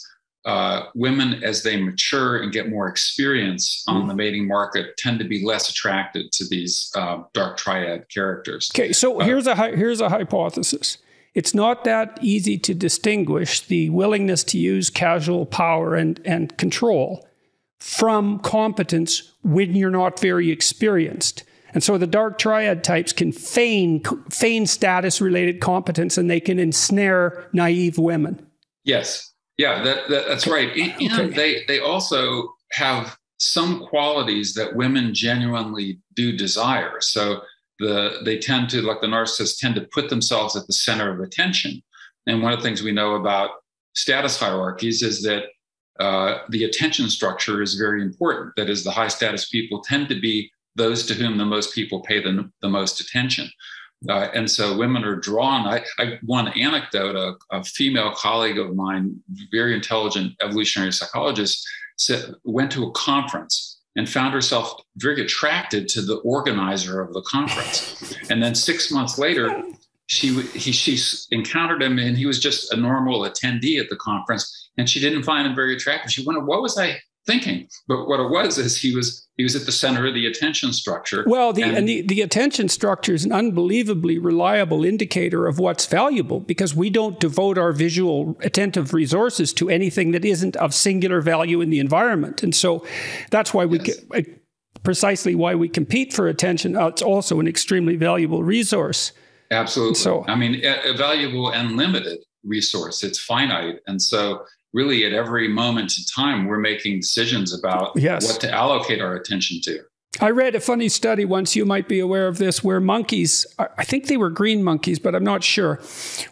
women, as they mature and get more experience on the mating market, tend to be less attracted to these dark triad characters. Okay, so here's a hypothesis. It's not that easy to distinguish the willingness to use casual power and control from competence when you're not very experienced. And so the dark triad types can feign status-related competence, and they can ensnare naive women. Yes. Yeah, that's right. And they also have some qualities that women genuinely do desire. So they tend to, like the narcissists, tend to put themselves at the center of attention. And one of the things we know about status hierarchies is that the attention structure is very important. That is, the high status people tend to be those to whom the most people pay the most attention. And so women are drawn. One anecdote, a female colleague of mine, very intelligent evolutionary psychologist, went to a conference and found herself very attracted to the organizer of the conference. And then 6 months later, she encountered him, and he was just a normal attendee at the conference, and she didn't find him very attractive. She wondered, what was I thinking? But what it was is he was at the center of the attention structure. Well, the attention structure is an unbelievably reliable indicator of what's valuable, because we don't devote our visual attentive resources to anything that isn't of singular value in the environment. And so that's why precisely why we compete for attention. It's also an extremely valuable resource. Absolutely. So, I mean, a valuable and limited resource. It's finite. And so really at every moment in time, we're making decisions about what to allocate our attention to. I read a funny study once, you might be aware of this, where monkeys, I think they were green monkeys, but I'm not sure,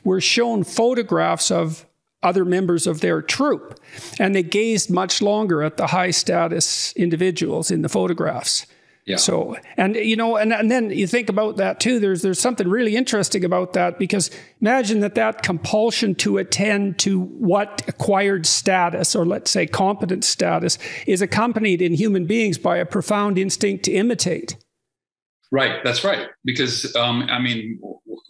were shown photographs of other members of their troop. And they gazed much longer at the high status individuals in the photographs. Yeah. So, and then you think about that too. There's something really interesting about that, because imagine that compulsion to attend to what acquired status, or let's say competent status, is accompanied in human beings by a profound instinct to imitate. Right. That's right. Because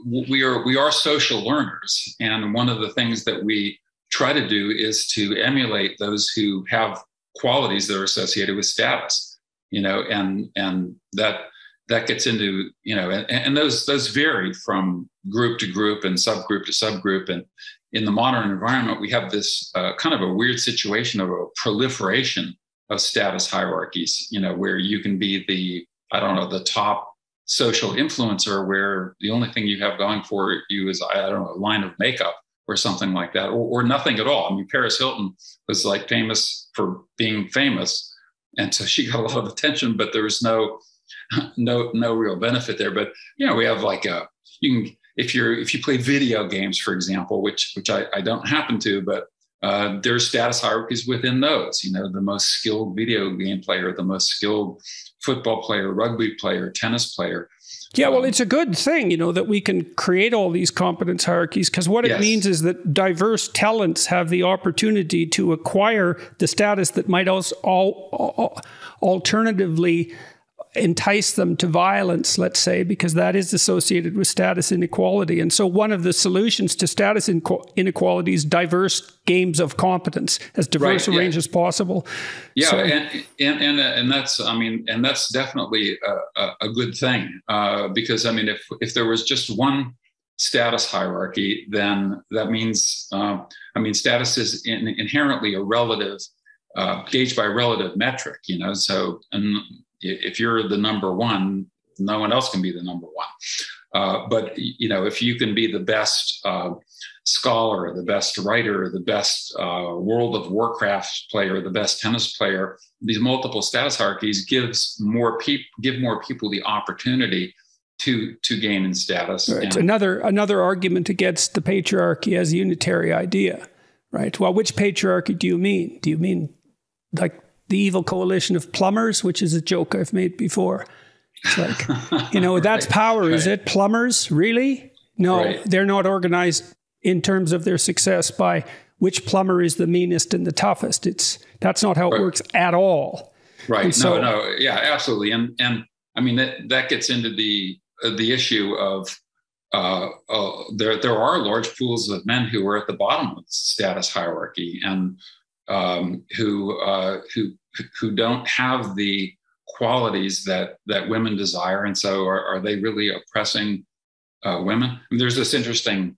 we are social learners, and one of the things that we try to do is to emulate those who have qualities that are associated with status. And that gets into, and those vary from group to group and subgroup to subgroup. And in the modern environment, we have this kind of a weird situation of a proliferation of status hierarchies, where you can be the top social influencer where the only thing you have going for you is, I don't know, a line of makeup or something like that, or nothing at all. I mean, Paris Hilton was like famous for being famous, and so she got a lot of attention, but there was no real benefit there. But we have like you can, if you play video games, for example, which I don't happen to, but there's status hierarchies within those. The most skilled video game player, the most skilled football player, rugby player, tennis player. Yeah, well, it's a good thing, that we can create all these competence hierarchies, because what it means is that diverse talents have the opportunity to acquire the status that might also alternatively entice them to violence, let's say, because that is associated with status inequality. And so one of the solutions to status inequality is diverse games of competence, as diverse a range as possible. Yeah, so, and that's, and that's definitely a good thing, because if there was just one status hierarchy, then that means status is inherently a relative, gauged by a relative metric. So if you're the number one, no one else can be the number one. But if you can be the best scholar, the best writer, the best World of Warcraft player, the best tennis player, these multiple status hierarchies give more people the opportunity to gain in status. Right. Another argument against the patriarchy as a unitary idea, right? Well, which patriarchy do you mean? Do you mean like the evil coalition of plumbers, which is a joke I've made before? It's like, that's power, is it? Plumbers, really? No, they're not organized in terms of their success by which plumber is the meanest and the toughest. That's not how it works at all. Right. And so, no, yeah, absolutely. And that gets into the issue of there are large pools of men who are at the bottom of the status hierarchy, and who don't have the qualities that women desire. And so are they really oppressing women? There's this interesting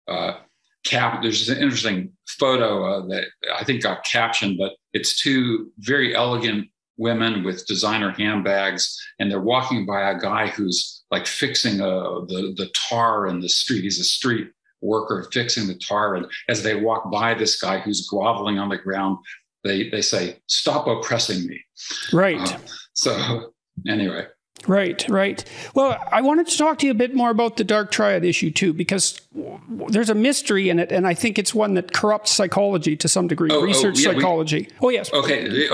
there's an interesting photo that I think got captioned, but it's two very elegant women with designer handbags, and they're walking by a guy who's like fixing the tar in the street. He's a street worker fixing the tar, and as they walk by this guy who's groveling on the ground, they say, "Stop oppressing me." Right. So anyway. Right. Well, I wanted to talk to you a bit more about the dark triad issue too, because there's a mystery in it, and I think it's one that corrupts psychology to some degree, psychology. Yes. Okay.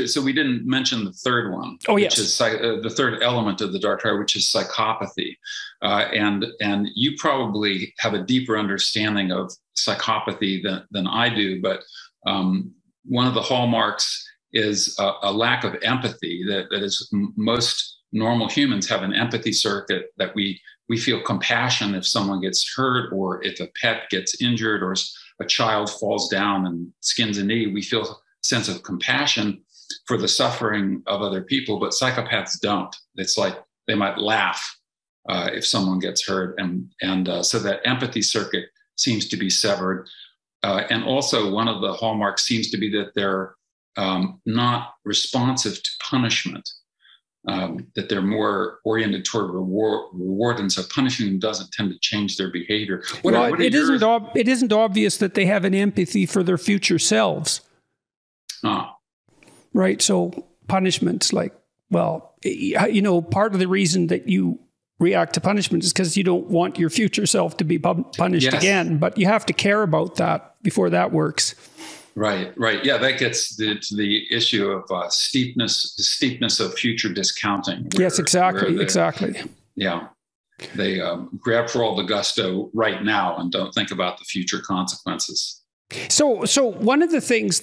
So we didn't mention the third one. Which is the third element of the dark triad, which is psychopathy. And you probably have a deeper understanding of psychopathy than I do, but one of the hallmarks is a lack of empathy. That is, most normal humans have an empathy circuit that we feel compassion if someone gets hurt, or if a pet gets injured, or a child falls down and skins a knee. We feel a sense of compassion for the suffering of other people, but psychopaths don't. It's like they might laugh if someone gets hurt, and so that empathy circuit seems to be severed. And also, one of the hallmarks seems to be that they're not responsive to punishment, that they're more oriented toward reward, and so punishing them doesn't tend to change their behavior. It isn't obvious that they have an empathy for their future selves. Right. So punishment's like, well, part of the reason that you react to punishment is because you don't want your future self to be punished again, but you have to care about that before that works. Right. Yeah, that gets to the issue of steepness of future discounting. Yes, exactly. Yeah, they grab for all the gusto right now and don't think about the future consequences. So one of the things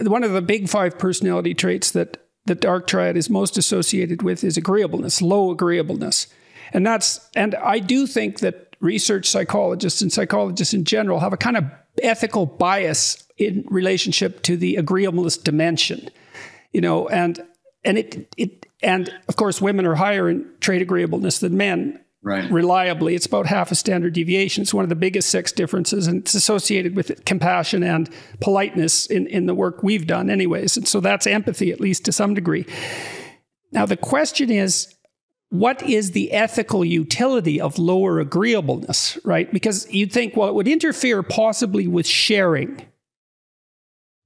one of the big five personality traits that the dark triad is most associated with is agreeableness, low agreeableness. And I do think that research psychologists and psychologists in general have a kind of ethical bias in relationship to the agreeableness dimension, and of course women are higher in trait agreeableness than men. Right. Reliably, it's about half a standard deviation. It's one of the biggest sex differences, and it's associated with compassion and politeness in the work we've done anyways. And so that's empathy, at least to some degree. Now, the question is, what is the ethical utility of lower agreeableness, right? Because you'd think, well, it would interfere possibly with sharing,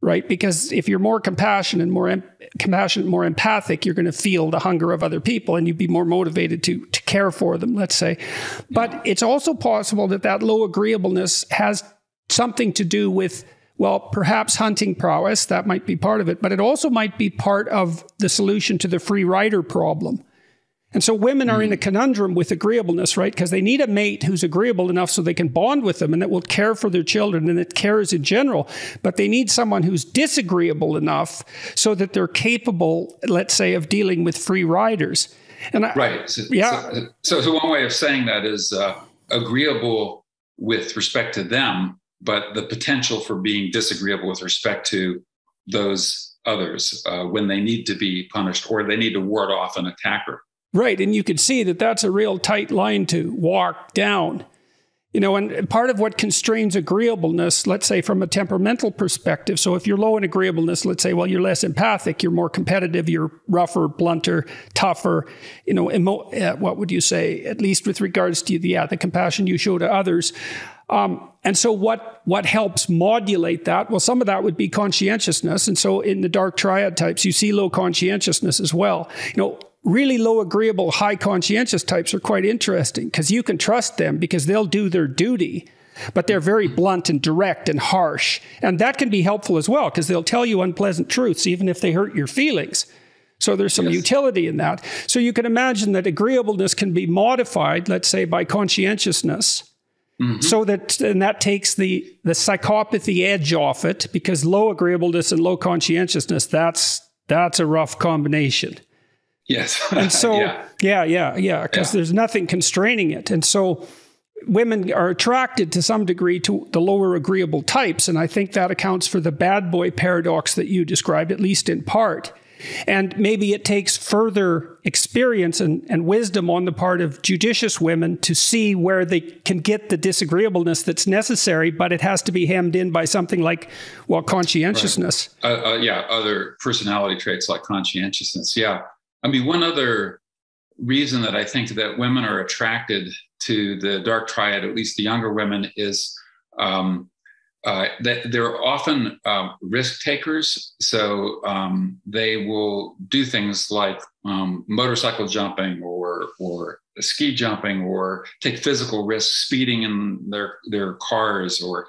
right? Because if you're more compassionate, more empathic, you're going to feel the hunger of other people and you'd be more motivated to care for them, let's say. But it's also possible that low agreeableness has something to do with, well, perhaps hunting prowess. That might be part of it, but it also might be part of the solution to the free rider problem. And so women are in a conundrum with agreeableness, right? Because they need a mate who's agreeable enough so they can bond with them and that will care for their children and that cares in general. But they need someone who's disagreeable enough so that they're capable, let's say, of dealing with free riders. And right. So one way of saying that is agreeable with respect to them, but the potential for being disagreeable with respect to those others when they need to be punished or they need to ward off an attacker. Right. And you could see that that's a real tight line to walk down. You know, and part of what constrains agreeableness, let's say from a temperamental perspective, so if you're low in agreeableness, let's say, well, you're less empathic, you're more competitive, you're rougher, blunter, tougher, you know, what would you say, at least with regards to the compassion you show to others. And so what helps modulate that? Well, some of that would be conscientiousness. And so in the dark triad types, you see low conscientiousness as well. You know, really low agreeable, high conscientious types are quite interesting because you can trust them because they'll do their duty, but they're very blunt and direct and harsh. And that can be helpful as well because they'll tell you unpleasant truths, even if they hurt your feelings. So there's some utility in that. So you can imagine that agreeableness can be modified, let's say, by conscientiousness. So that takes the psychopathy edge off it because low agreeableness and low conscientiousness, that's a rough combination. Yes. And so, because there's nothing constraining it. And so women are attracted to some degree to the lower agreeable types. And I think that accounts for the bad boy paradox that you described, at least in part. And maybe it takes further experience and wisdom on the part of judicious women to see where they can get the disagreeableness that's necessary, but it has to be hemmed in by something like, well, conscientiousness. Right. Other personality traits like conscientiousness. Yeah. I mean, one other reason that I think that women are attracted to the dark triad, at least the younger women, is that they're often risk takers. So they will do things like motorcycle jumping or ski jumping or take physical risks, speeding in their cars, or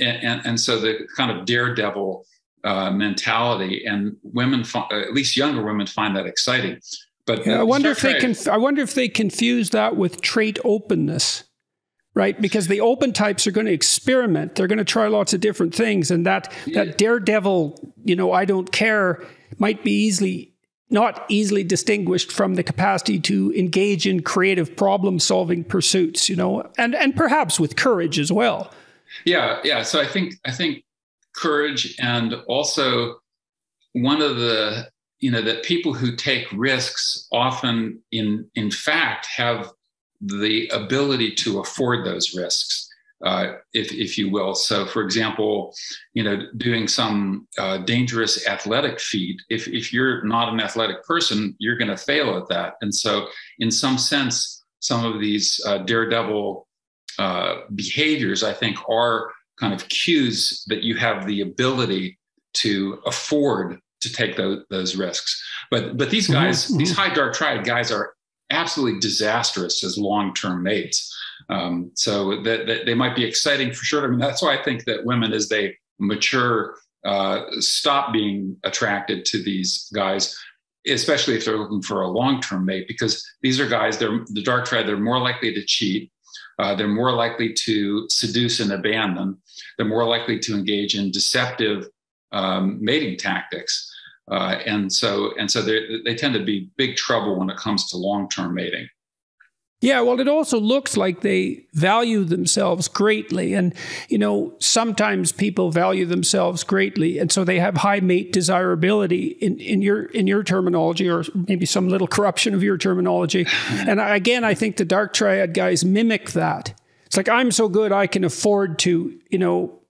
and so the kind of daredevil mentality, and women, at least younger women, find that exciting. But I wonder if they confuse that with trait openness, right? Because the open types are going to experiment; they're going to try lots of different things, and that daredevil, you know, I don't care, might be not easily distinguished from the capacity to engage in creative problem-solving pursuits, you know, and perhaps with courage as well. Yeah. So I think courage, and also one of the, you know, that people who take risks often in fact have the ability to afford those risks, if you will. So for example, you know, doing some dangerous athletic feat, if you're not an athletic person, you're going to fail at that. And so in some sense, some of these daredevil behaviors, I think, are kind of cues that you have the ability to afford to take those risks. But these guys, these high dark triad guys, are absolutely disastrous as long-term mates. So that they might be exciting for sure. I mean, that's why I think that women, as they mature, stop being attracted to these guys, especially if they're looking for a long-term mate, because these are guys, they're the dark triad, they're more likely to cheat. They're more likely to seduce and abandon. They're more likely to engage in deceptive mating tactics. And so they tend to be big trouble when it comes to long-term mating. Yeah, well, it also looks like they value themselves greatly. And, you know, sometimes people value themselves greatly. And so they have high mate desirability in your terminology, or maybe some little corruption of your terminology. And again, I think the dark triad guys mimic that. It's like, I'm so good, I can afford to, you know,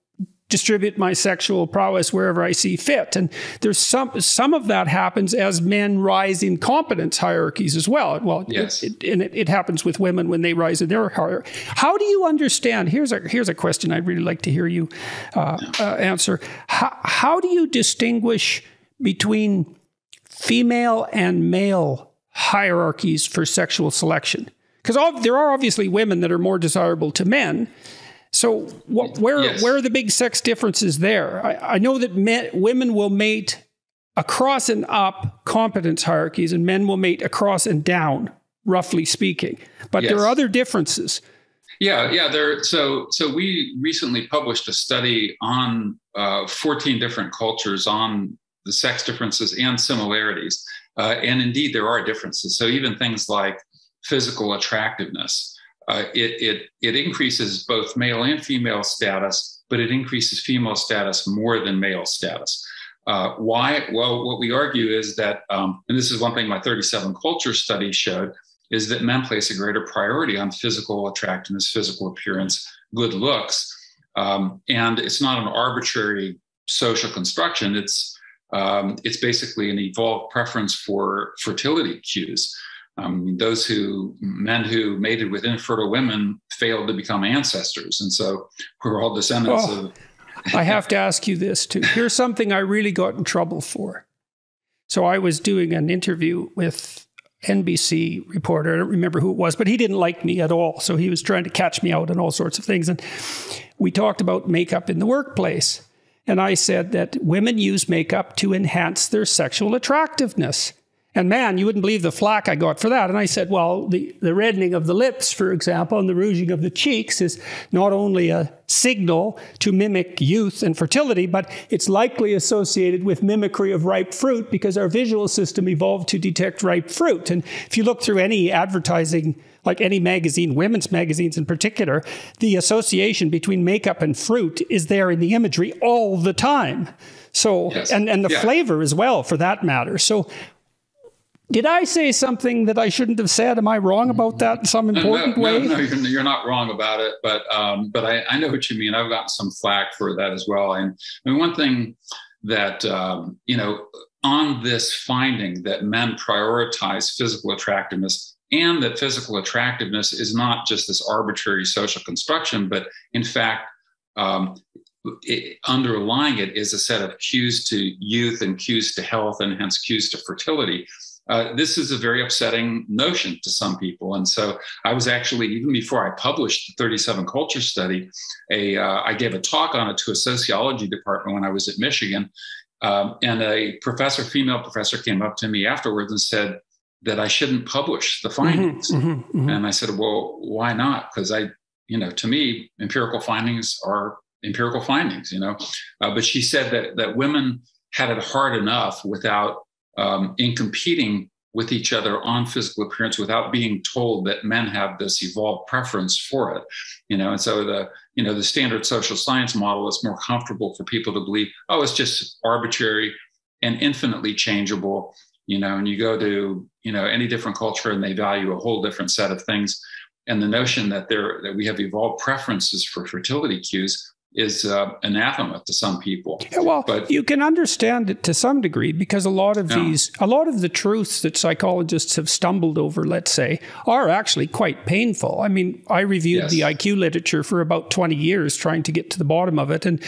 distribute my sexual prowess wherever I see fit. And there's some of that happens as men rise in competence hierarchies as well. Well, yes. it happens with women when they rise in their hierarchy. How do you understand? Here's a question I'd really like to hear you answer. How do you distinguish between female and male hierarchies for sexual selection? Because there are obviously women that are more desirable to men. So where are the big sex differences there? I know that women will mate across and up competence hierarchies, and men will mate across and down, roughly speaking. But there are other differences. Yeah. So we recently published a study on 14 different cultures on the sex differences and similarities. And indeed, there are differences. So even things like physical attractiveness, it increases both male and female status, but it increases female status more than male status. Why? Well, what we argue is that, and this is one thing my 37 culture study showed, is that men place a greater priority on physical attractiveness, physical appearance, good looks. And it's not an arbitrary social construction. It's basically an evolved preference for fertility cues. Men who mated with infertile women failed to become ancestors. And so we're all descendants of. I have to ask you this too. Here's something I really got in trouble for. So I was doing an interview with NBC reporter. I don't remember who it was, but he didn't like me at all. So he was trying to catch me out on all sorts of things. And we talked about makeup in the workplace. And I said that women use makeup to enhance their sexual attractiveness. And man, you wouldn't believe the flack I got for that. And I said, well, the reddening of the lips, for example, and the rouging of the cheeks is not only a signal to mimic youth and fertility, but it's likely associated with mimicry of ripe fruit because our visual system evolved to detect ripe fruit. And if you look through any advertising, like any magazine, women's magazines in particular, the association between makeup and fruit is there in the imagery all the time. So, yes. and the flavor as well, for that matter. So, did I say something that I shouldn't have said? Am I wrong about that in some important way? No, you're not wrong about it. But I know what you mean. I've gotten some flack for that as well. And I mean, one thing that, on this finding that men prioritize physical attractiveness and that physical attractiveness is not just this arbitrary social construction, but in fact, underlying it is a set of cues to youth and cues to health and hence cues to fertility. This is a very upsetting notion to some people. And so I was actually, even before I published the 37 culture study, I gave a talk on it to a sociology department when I was at Michigan. And a female professor came up to me afterwards and said that I shouldn't publish the findings. And I said, well, why not? Because to me, empirical findings are empirical findings, But she said that women had it hard enough without in competing with each other on physical appearance without being told that men have this evolved preference for it, and so the standard social science model is more comfortable for people to believe, oh, it's just arbitrary and infinitely changeable, and you go to, any different culture and they value a whole different set of things. And the notion that we have evolved preferences for fertility cues is anathema to some people. Yeah, well, but you can understand it to some degree because a lot of the truths that psychologists have stumbled over, let's say, are actually quite painful. I mean, I reviewed the IQ literature for about 20 years trying to get to the bottom of it. And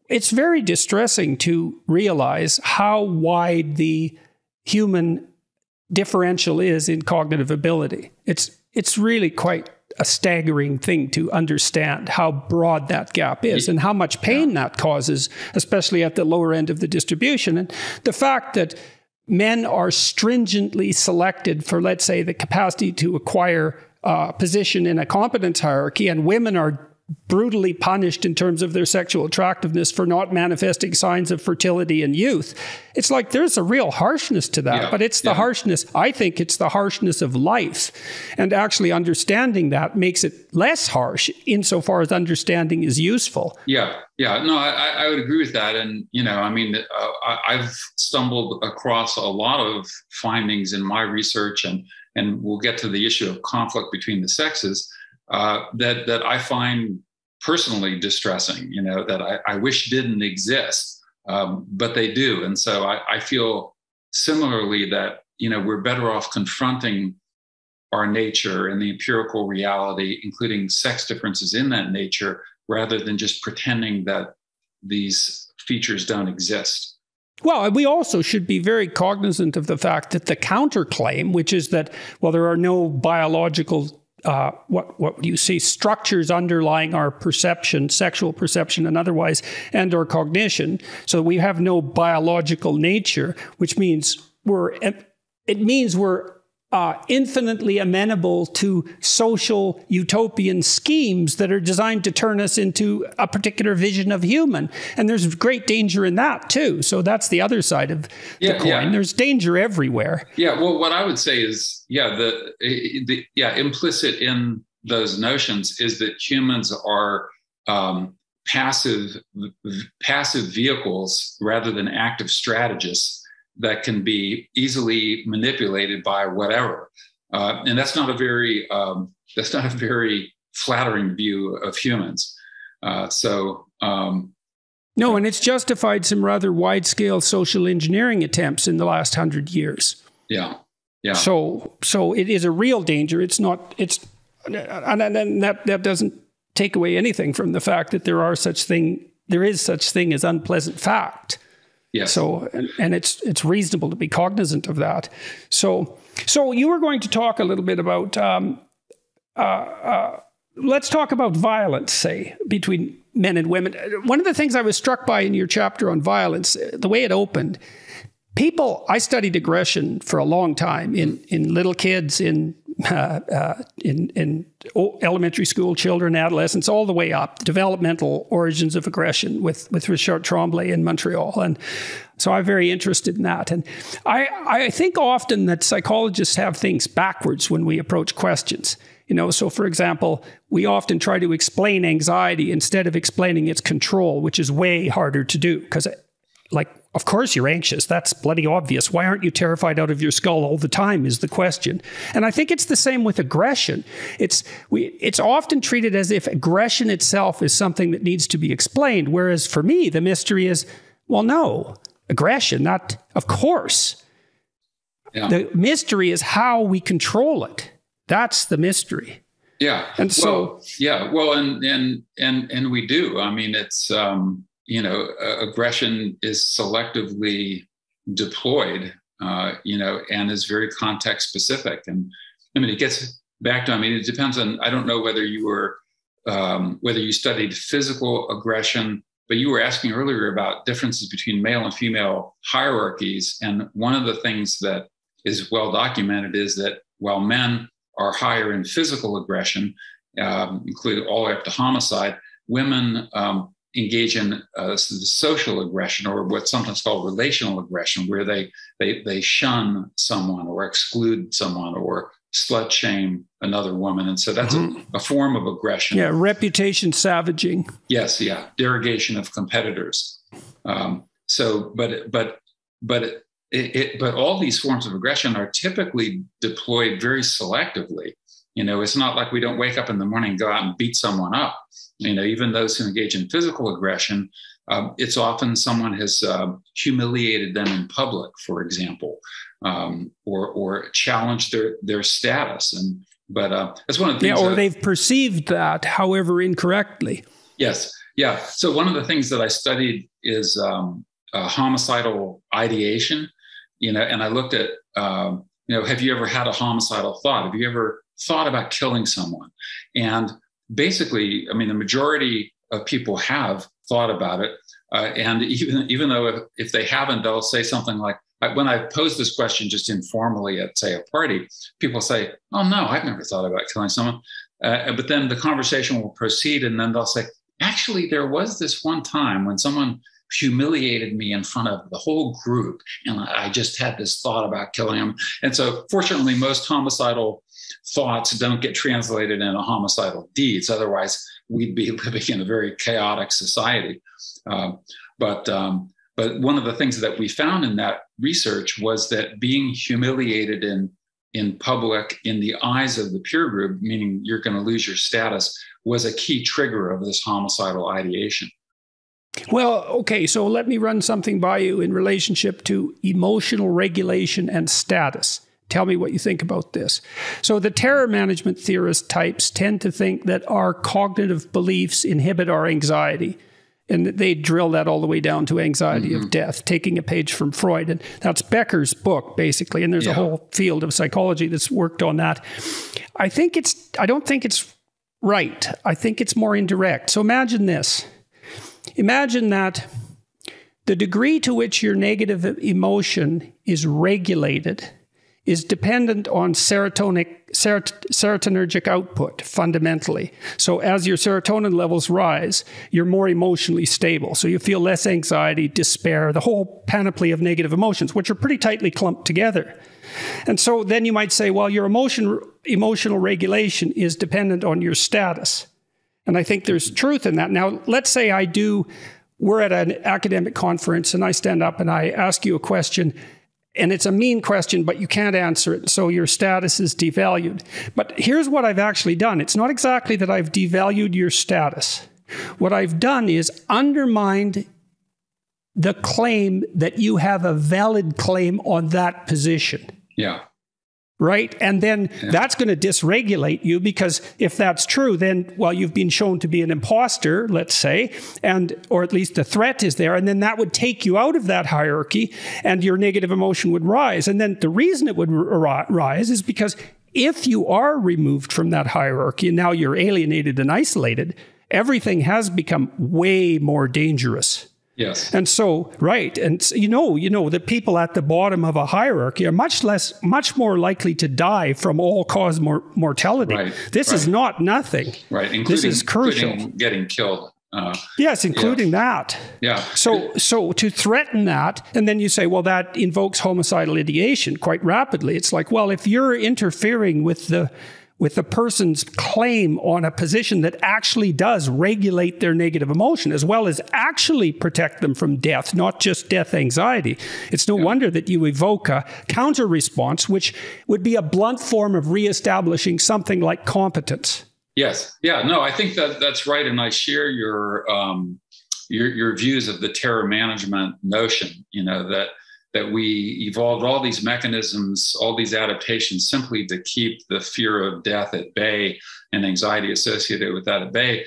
it's very distressing to realize how wide the human differential is in cognitive ability. It's really quite a staggering thing to understand how broad that gap is and how much pain that causes, especially at the lower end of the distribution. And the fact that men are stringently selected for, let's say, the capacity to acquire position in a competence hierarchy, and women are brutally punished in terms of their sexual attractiveness for not manifesting signs of fertility and youth. It's like there's a real harshness to that, but it's the harshness, I think it's the harshness of life. And actually understanding that makes it less harsh insofar as understanding is useful. No, I would agree with that. And, I've stumbled across a lot of findings in my research, and we'll get to the issue of conflict between the sexes, that I find personally distressing, that I wish didn't exist, but they do. And so I feel similarly that, we're better off confronting our nature and the empirical reality, including sex differences in that nature, rather than just pretending that these features don't exist. Well, we also should be very cognizant of the fact that the counterclaim, which is that, well, there are no biological what would you say, structures underlying our perception, sexual perception and otherwise, and our cognition. So we have no biological nature, which means we're infinitely amenable to social utopian schemes that are designed to turn us into a particular vision of human. And there's great danger in that too. So that's the other side of the coin. Yeah. There's danger everywhere. Yeah. Well, what I would say is, implicit in those notions is that humans are passive vehicles rather than active strategists that can be easily manipulated by whatever, and that's not a very flattering view of humans. No, and it's justified some rather wide-scale social engineering attempts in the last 100 years. Yeah. So it is a real danger. It's not. And that doesn't take away anything from the fact that there is such thing as unpleasant fact. Yes. So, and it's reasonable to be cognizant of that. So you were going to talk a little bit about, let's talk about violence, say, between men and women. One of the things I was struck by in your chapter on violence, the way it opened, I studied aggression for a long time in little kids, in elementary school children, adolescents, all the way up, developmental origins of aggression with Richard Tremblay in Montreal. And so I'm very interested in that. And I think often that psychologists have things backwards when we approach questions. So for example, we often try to explain anxiety instead of explaining its control, which is way harder to do because of course you're anxious. That's bloody obvious. Why aren't you terrified out of your skull all the time is the question. And I think it's the same with aggression. It's often treated as if aggression itself is something that needs to be explained. Whereas for me, the mystery is, well, no, aggression, not, of course. Yeah. The mystery is how we control it. That's the mystery. Yeah. And so, and we do. I mean, it's, aggression is selectively deployed, and is very context specific. And I mean, it gets back to, it depends on, I don't know whether you studied physical aggression, but you were asking earlier about differences between male and female hierarchies. And one of the things that is well documented is that while men are higher in physical aggression, including all the way up to homicide, women, engage in social aggression, or what's sometimes called relational aggression, where they shun someone or exclude someone or slut shame another woman. And so that's a form of aggression. Yeah, reputation savaging. Yes, yeah, derogation of competitors. But all these forms of aggression are typically deployed very selectively. It's not like we don't wake up in the morning and go out and beat someone up. Even those who engage in physical aggression, it's often someone has humiliated them in public, for example, or challenged their status. But that's one of the things. Yeah, or they've perceived that, however, incorrectly. Yes, yeah. So one of the things that I studied is homicidal ideation. And I looked at, have you ever had a homicidal thought? Have you ever thought about killing someone? And basically, the majority of people have thought about it. And even though if they haven't, they'll say something like, when I pose this question just informally at, say, a party, people say, oh, no, I've never thought about killing someone. But then the conversation will proceed, and then they'll say, actually, there was this one time when someone humiliated me in front of the whole group, and I just had this thought about killing him. And so fortunately, most homicidal thoughts don't get translated into homicidal deeds. Otherwise, we'd be living in a very chaotic society. But one of the things that we found in that research was that being humiliated in in public in the eyes of the peer group, meaning you're going to lose your status, was a key trigger of this homicidal ideation. Well, okay, so let me run something by you in relationship to emotional regulation and status. Tell me what you think about this. So the terror management theorist types tend to think that our cognitive beliefs inhibit our anxiety. And they drill that all the way down to anxiety of death, taking a page from Freud. And that's Becker's book, basically. And there's a whole field of psychology that's worked on that. I don't think it's right. I think it's more indirect. So imagine this. Imagine that the degree to which your negative emotion is regulated is dependent on serotonergic output, fundamentally. So as your serotonin levels rise, you're more emotionally stable. So you feel less anxiety, despair, the whole panoply of negative emotions, which are pretty tightly clumped together. And so then you might say, well, your emotional regulation is dependent on your status. And I think there's truth in that. Now, let's say we're at an academic conference and I stand up and I ask you a question. And it's a mean question, but you can't answer it, so your status is devalued. But here's what I've actually done. It's not exactly that I've devalued your status. What I've done is undermined the claim that you have a valid claim on that position. Yeah. Right? And then that's going to dysregulate you, because if that's true, then, well, you've been shown to be an imposter, let's say, or at least the threat is there. And then that would take you out of that hierarchy and your negative emotion would rise. And then the reason it would rise is because if you are removed from that hierarchy and now you're alienated and isolated, everything has become way more dangerous. Yes. And so, right. And you know, the people at the bottom of a hierarchy are much more likely to die from all-cause mortality. Right. This is not nothing. Right. This is crucial. Including getting killed. Yes, including that. Yeah. So to threaten that, and then you say, well, that invokes homicidal ideation quite rapidly. It's like, well, if you're interfering with the person's claim on a position that actually does regulate their negative emotion, as well as actually protect them from death, not just death anxiety, it's no wonder that you evoke a counter response, which would be a blunt form of reestablishing something like competence. Yes. Yeah. No, I think that's right. And I share your views of the terror management notion, that we evolved all these mechanisms, all these adaptations simply to keep the fear of death at bay and anxiety associated with that at bay.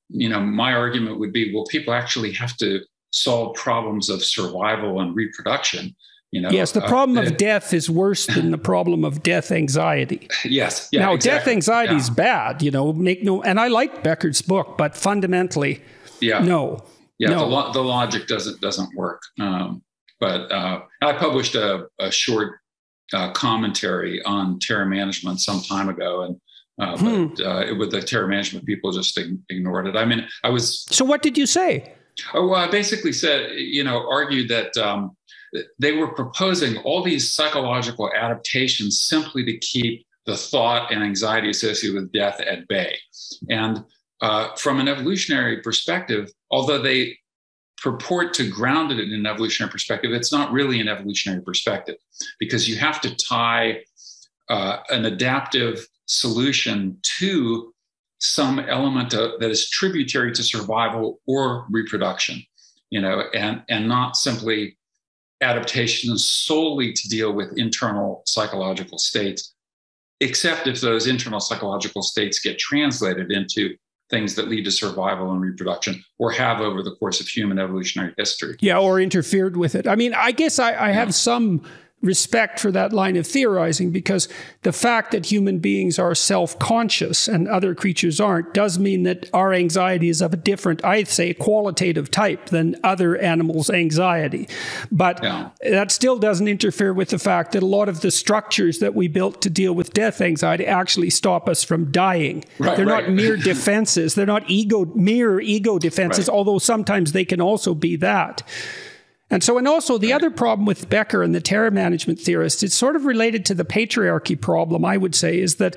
My argument would be, well, people actually have to solve problems of survival and reproduction. Yes, the problem of death is worse than the problem of death anxiety. Yes. Yeah, now, exactly. Death anxiety is bad, and I like Becker's book, but fundamentally, no. Yeah, no. The logic doesn't work. But I published a short commentary on terror management some time ago, and with the terror management people just ignored it. I mean, So what did you say? Oh, well, I basically said, argued that they were proposing all these psychological adaptations simply to keep the thought and anxiety associated with death at bay. And from an evolutionary perspective, although they purport to ground it in an evolutionary perspective, it's not really an evolutionary perspective, because you have to tie an adaptive solution to some element that is tributary to survival or reproduction, and not simply adaptations solely to deal with internal psychological states, except if those internal psychological states get translated into things that lead to survival and reproduction, or have over the course of human evolutionary history. Yeah, or interfered with it. I mean, I guess I have some respect for that line of theorizing, because the fact that human beings are self-conscious and other creatures aren't does mean that our anxiety is of a different, I'd say, qualitative type than other animals' anxiety. But that still doesn't interfere with the fact that a lot of the structures that we built to deal with death anxiety actually stop us from dying. They're not mere defenses. They're not mere ego defenses, although sometimes they can also be that. And also the other problem with Becker and the terror management theorists, it's sort of related to the patriarchy problem, I would say, is that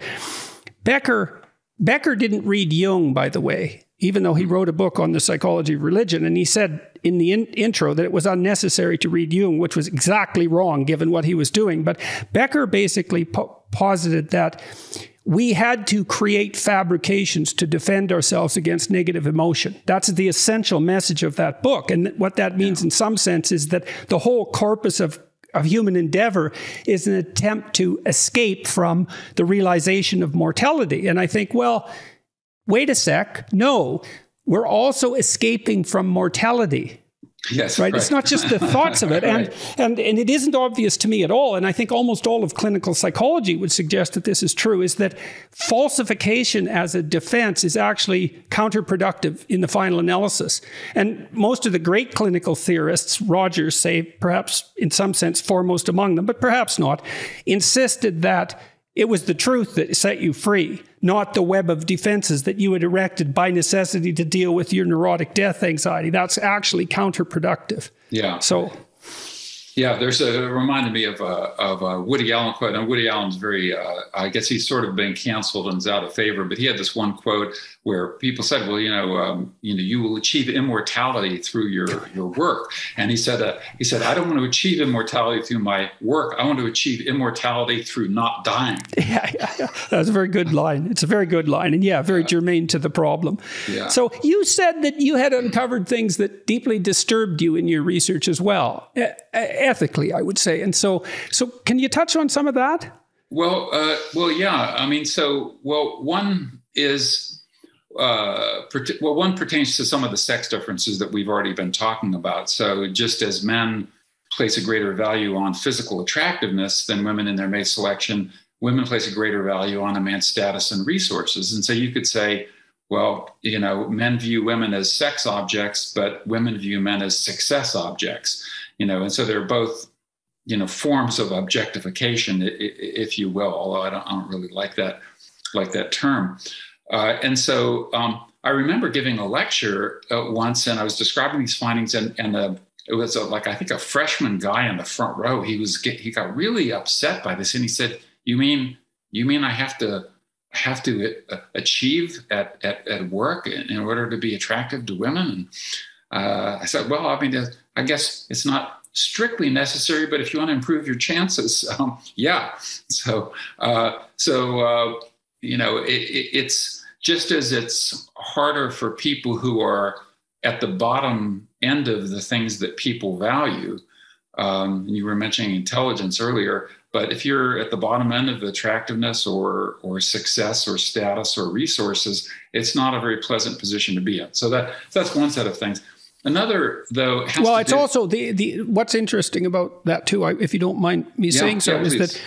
Becker didn't read Jung, by the way, even though he wrote a book on the psychology of religion. And he said in the intro that it was unnecessary to read Jung, which was exactly wrong given what he was doing. But Becker basically posited that we had to create fabrications to defend ourselves against negative emotion. That's the essential message of that book. And what that means in some sense is that the whole corpus of human endeavor is an attempt to escape from the realization of mortality. And I think, well, wait a sec. No, we're also escaping from mortality. Yes, right. It's not just the thoughts of it. And it isn't obvious to me at all. And I think almost all of clinical psychology would suggest that this is true, is that falsification as a defense is actually counterproductive in the final analysis. And most of the great clinical theorists, Rogers, say, perhaps in some sense foremost among them, but perhaps not, insisted that it was the truth that set you free, not the web of defenses that you had erected by necessity to deal with your neurotic death anxiety. That's actually counterproductive. Yeah. So, yeah, it reminded me of a Woody Allen quote. And Woody Allen's very, I guess he's sort of been canceled and is out of favor. But he had this one quote where people said, "Well, you will achieve immortality through your work." And he said, "I don't want to achieve immortality through my work. I want to achieve immortality through not dying." Yeah. That's a very good line. It's a very good line, and very germane to the problem. Yeah. So you said that you had uncovered things that deeply disturbed you in your research as well. Ethically, I would say. And so can you touch on some of that? Well, yeah. I mean, one is, one pertains to some of the sex differences that we've already been talking about. So just as men place a greater value on physical attractiveness than women in their mate selection, women place a greater value on a man's status and resources. And so you could say, well, men view women as sex objects, but women view men as success objects. And so they're both, forms of objectification, if you will, although I don't really like that term. And so I remember giving a lecture once, and I was describing these findings, and it was I think a freshman guy in the front row. He got really upset by this, and he said, "You mean I have to achieve at work in order to be attractive to women?" And I said, "Well, I mean, I guess it's not strictly necessary, but if you want to improve your chances, yeah." So it's just as it's harder for people who are at the bottom end of the things that people value. You were mentioning intelligence earlier, but if you're at the bottom end of attractiveness or success or status or resources, it's not a very pleasant position to be in. So that's one set of things. Another, though, it's also the what's interesting about that too, if you don't mind me saying so, is that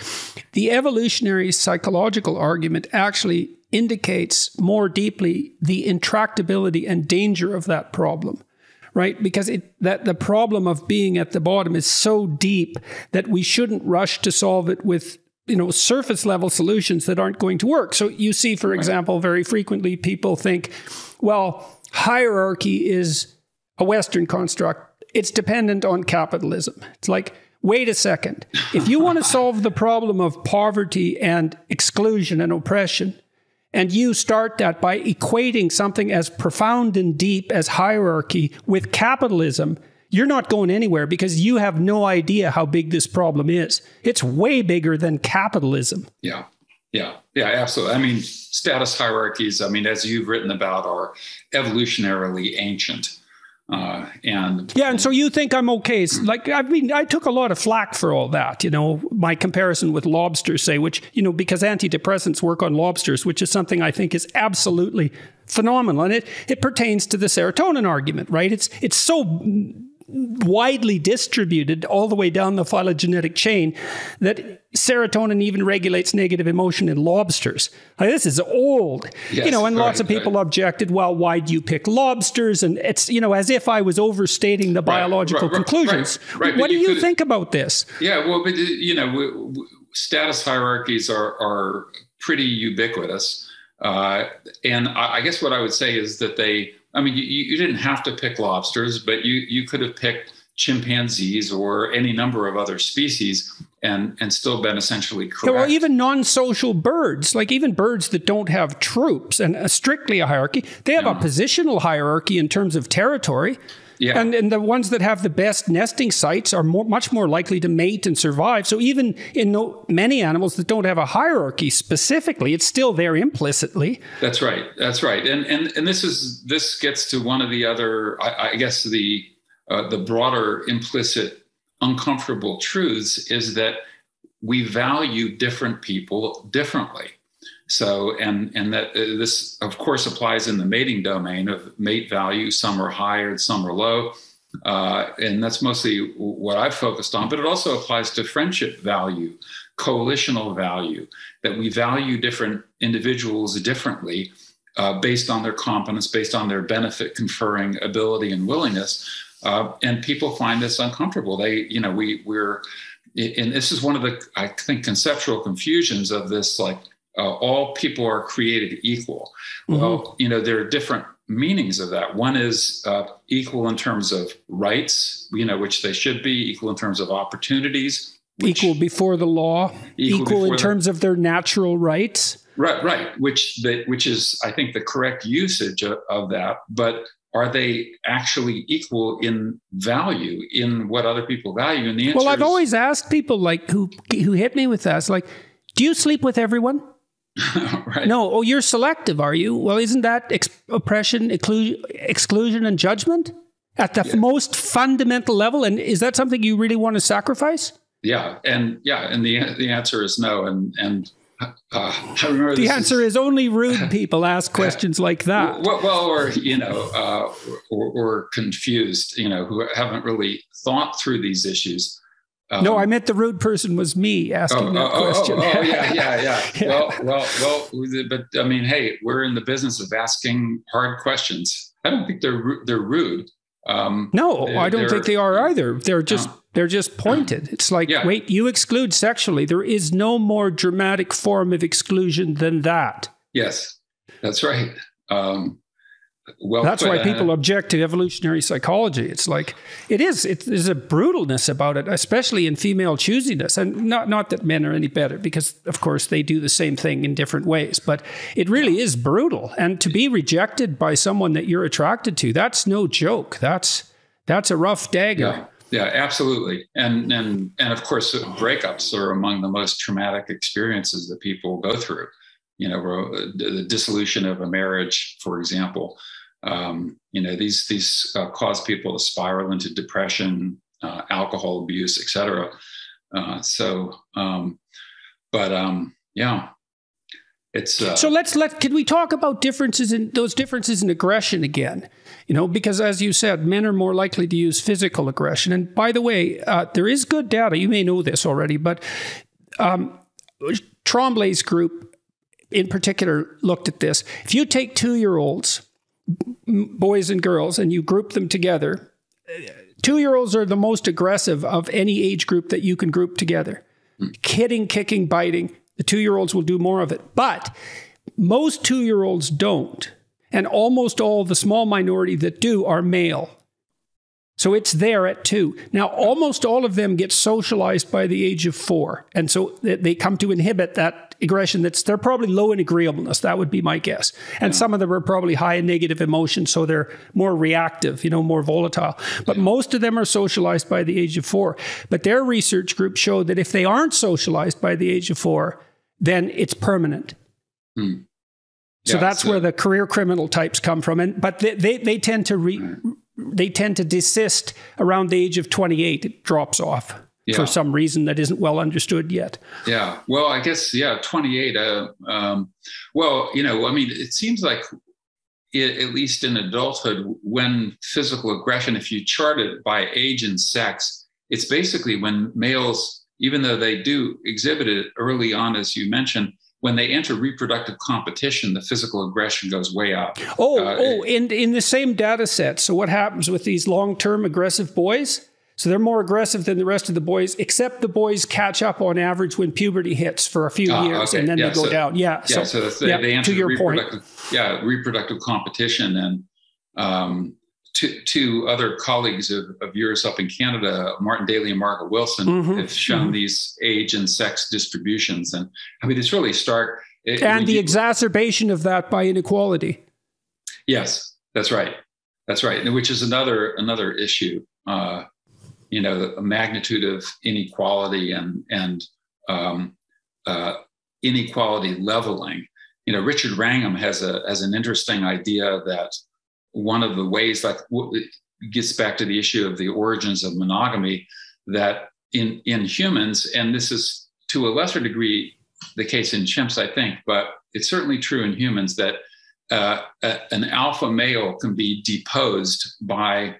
the evolutionary psychological argument actually indicates more deeply the intractability and danger of that problem, right? Because that the problem of being at the bottom is so deep that we shouldn't rush to solve it with surface level solutions that aren't going to work. So you see, for example, very frequently people think, well, hierarchy is a Western construct. It's dependent on capitalism. It's like, wait a second. If you want to solve the problem of poverty and exclusion and oppression, and you start that by equating something as profound and deep as hierarchy with capitalism, you're not going anywhere because you have no idea how big this problem is. It's way bigger than capitalism. Yeah, absolutely. I mean, status hierarchies, as you've written about, are evolutionarily ancient. And so you think I'm okay. I took a lot of flack for all that, my comparison with lobsters, say, which, because antidepressants work on lobsters, which is something I think is absolutely phenomenal. And it pertains to the serotonin argument, right? It's so widely distributed all the way down the phylogenetic chain that serotonin even regulates negative emotion in lobsters. This is old, yes, and lots of people objected, well, why do you pick lobsters? And it's, as if I was overstating the biological conclusions. Right. What do you think about this? Yeah, well, but, status hierarchies are pretty ubiquitous. And I guess what I would say is that you didn't have to pick lobsters, but you could have picked chimpanzees or any number of other species and still been essentially correct. Well, even non-social birds, like even birds that don't have troops and strictly a hierarchy, they have a positional hierarchy in terms of territory. Yeah. And the ones that have the best nesting sites are much more likely to mate and survive. So even in many animals that don't have a hierarchy specifically, it's still there implicitly. That's right. That's right. And this gets to one of the other, I guess, the broader implicit uncomfortable truths is that we value different people differently. So, and that this, of course, applies in the mating domain of mate value. Some are higher, some are low. And that's mostly what I've focused on. But it also applies to friendship value, coalitional value, that we value different individuals differently based on their competence, based on their benefit conferring ability and willingness. And people find this uncomfortable. We're, and this is one of the, I think, conceptual confusions of this, like, all people are created equal. Well, there are different meanings of that. One is equal in terms of rights, which they should be, equal in terms of opportunities. Equal before the law, equal in terms of their natural rights. Right. Which is, I think, the correct usage of that. But are they actually equal in value, in what other people value? And the answer I've always asked people like who hit me with that. It's like, do you sleep with everyone? Right. No. Oh, you're selective, are you? Well, isn't that oppression, exclusion, and judgment at the most fundamental level? And is that something you really want to sacrifice? Yeah, and the answer is no. And I remember the answer is only rude people ask questions like that. Or confused, who haven't really thought through these issues. No, I meant the rude person was me asking that question. Yeah. Well, but I mean, hey, we're in the business of asking hard questions. I don't think they're rude. No, I don't think they are either. They're just pointed. It's like, wait, you exclude sexually. There is no more dramatic form of exclusion than that. Yes, that's right. That's why people object to evolutionary psychology. It's like, there's a brutalness about it, especially in female choosiness. And not that men are any better, because of course they do the same thing in different ways, but it really is brutal. And to be rejected by someone that you're attracted to, that's no joke. That's a rough dagger. Yeah, absolutely. And of course, breakups are among the most traumatic experiences that people go through. The dissolution of a marriage, for example. These cause people to spiral into depression, alcohol abuse, etc. It's so can we talk about differences in aggression again? Because as you said, men are more likely to use physical aggression. And by the way, there is good data. You may know this already, but Tremblay's group in particular looked at this. If you take 2-year-olds, boys and girls, and you group them together, 2-year-olds are the most aggressive of any age group that you can group together. Hitting, kicking, biting. The 2-year-olds will do more of it. But most 2-year-olds don't. And almost all the small minority that do are male. So it's there at 2. Now, almost all of them get socialized by the age of 4. And so they come to inhibit that aggression. They're probably low in agreeableness. That would be my guess. And some of them are probably high in negative emotion. So they're more reactive, more volatile. But most of them are socialized by the age of 4. But their research group showed that if they aren't socialized by the age of 4, then it's permanent. So that's where the career criminal types come from. But they tend to desist around the age of 28. It drops off for some reason that isn't well understood yet. Yeah. Well, I guess, 28. It seems like at least in adulthood, when physical aggression, if you chart it by age and sex, it's basically when males, even though they do exhibit it early on, as you mentioned, when they enter reproductive competition, the physical aggression goes way up. In the same data set. So what happens with these long-term aggressive boys? So they're more aggressive than the rest of the boys, except the boys catch up on average when puberty hits for a few years, and then they go down. So they enter reproductive competition. And two other colleagues of yours up in Canada, Martin Daly and Margaret Wilson, have shown these age and sex distributions. And I mean, it's really stark. And the exacerbation of that by inequality. Yes, that's right. That's right. Which is another issue. The magnitude of inequality and inequality leveling. Richard Wrangham has an interesting idea that one of the ways, like, it gets back to the issue of the origins of monogamy, that in humans, and this is to a lesser degree the case in chimps, I think, but it's certainly true in humans, that an alpha male can be deposed by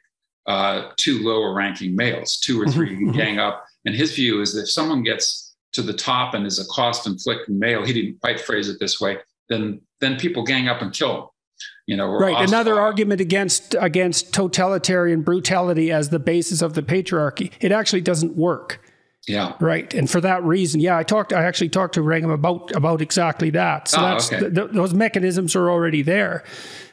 two lower ranking males, two or three can gang up. And his view is that if someone gets to the top and is a cost inflicting male, he didn't quite phrase it this way, then people gang up and kill him. Right. Another argument against totalitarian brutality as the basis of the patriarchy. It actually doesn't work. Yeah. Right. And for that reason, I actually talked to Wrangham about exactly that. So those mechanisms are already there.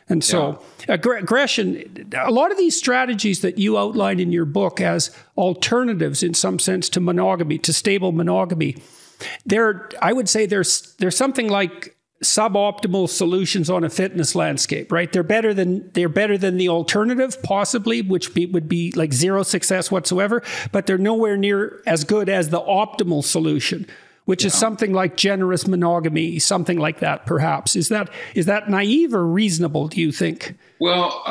And so aggression, a lot of these strategies that you outline in your book as alternatives in some sense to monogamy, to stable monogamy, I would say there's something like suboptimal solutions on a fitness landscape, right? They're better than the alternative, possibly, which would be like zero success whatsoever, but they're nowhere near as good as the optimal solution, which is something like generous monogamy, something like that, perhaps. Is that naive or reasonable, do you think? Well,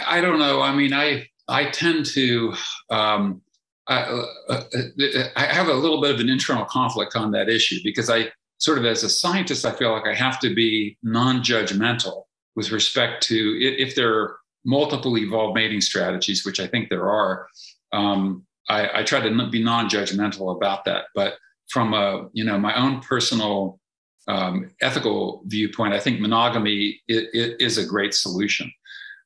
I don't know. I mean, I tend to, I have a little bit of an internal conflict on that issue, because sort of as a scientist, I feel like I have to be non-judgmental with respect to if there are multiple evolved mating strategies, which I think there are. I try to be non-judgmental about that. But from my own personal ethical viewpoint, I think monogamy is a great solution.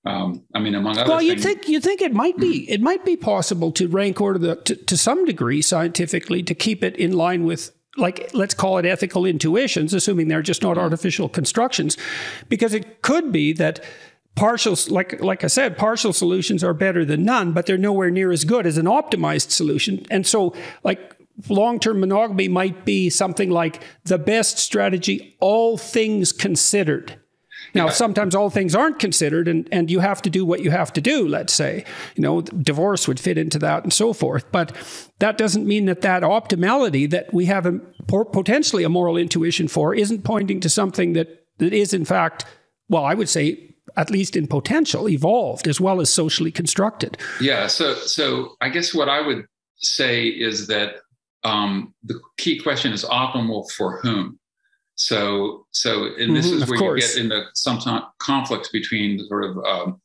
Among other things. You think it might be it might be possible to rank order to some degree scientifically to keep it in line with, like, let's call it ethical intuitions, assuming they're just not artificial constructions, because it could be that like I said, partial solutions are better than none, but they're nowhere near as good as an optimized solution. And so, like, long-term monogamy might be something like the best strategy, all things considered. Now, sometimes all things aren't considered, and you have to do what you have to do, let's say. Divorce would fit into that and so forth. But that doesn't mean that optimality that we have potentially a moral intuition for isn't pointing to something that is, in fact, well, I would say, at least in potential, evolved as well as socially constructed. Yeah. So I guess what I would say is that the key question is optimal for whom? And this is where you get into some conflicts between sort of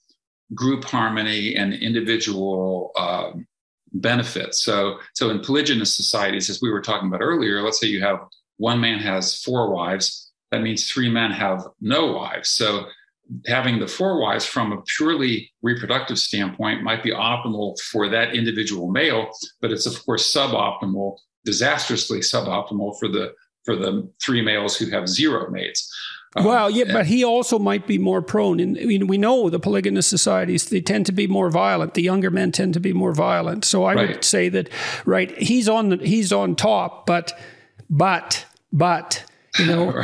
group harmony and individual benefits. So in polygynous societies, as we were talking about earlier, let's say you have one man has 4 wives, that means 3 men have no wives. So having the 4 wives from a purely reproductive standpoint might be optimal for that individual male, but it's of course suboptimal, disastrously suboptimal for the 3 males who have 0 mates. But he also might be more prone. We know the polygynous societies, they tend to be more violent. The younger men tend to be more violent. So I would say that, he's on top, but a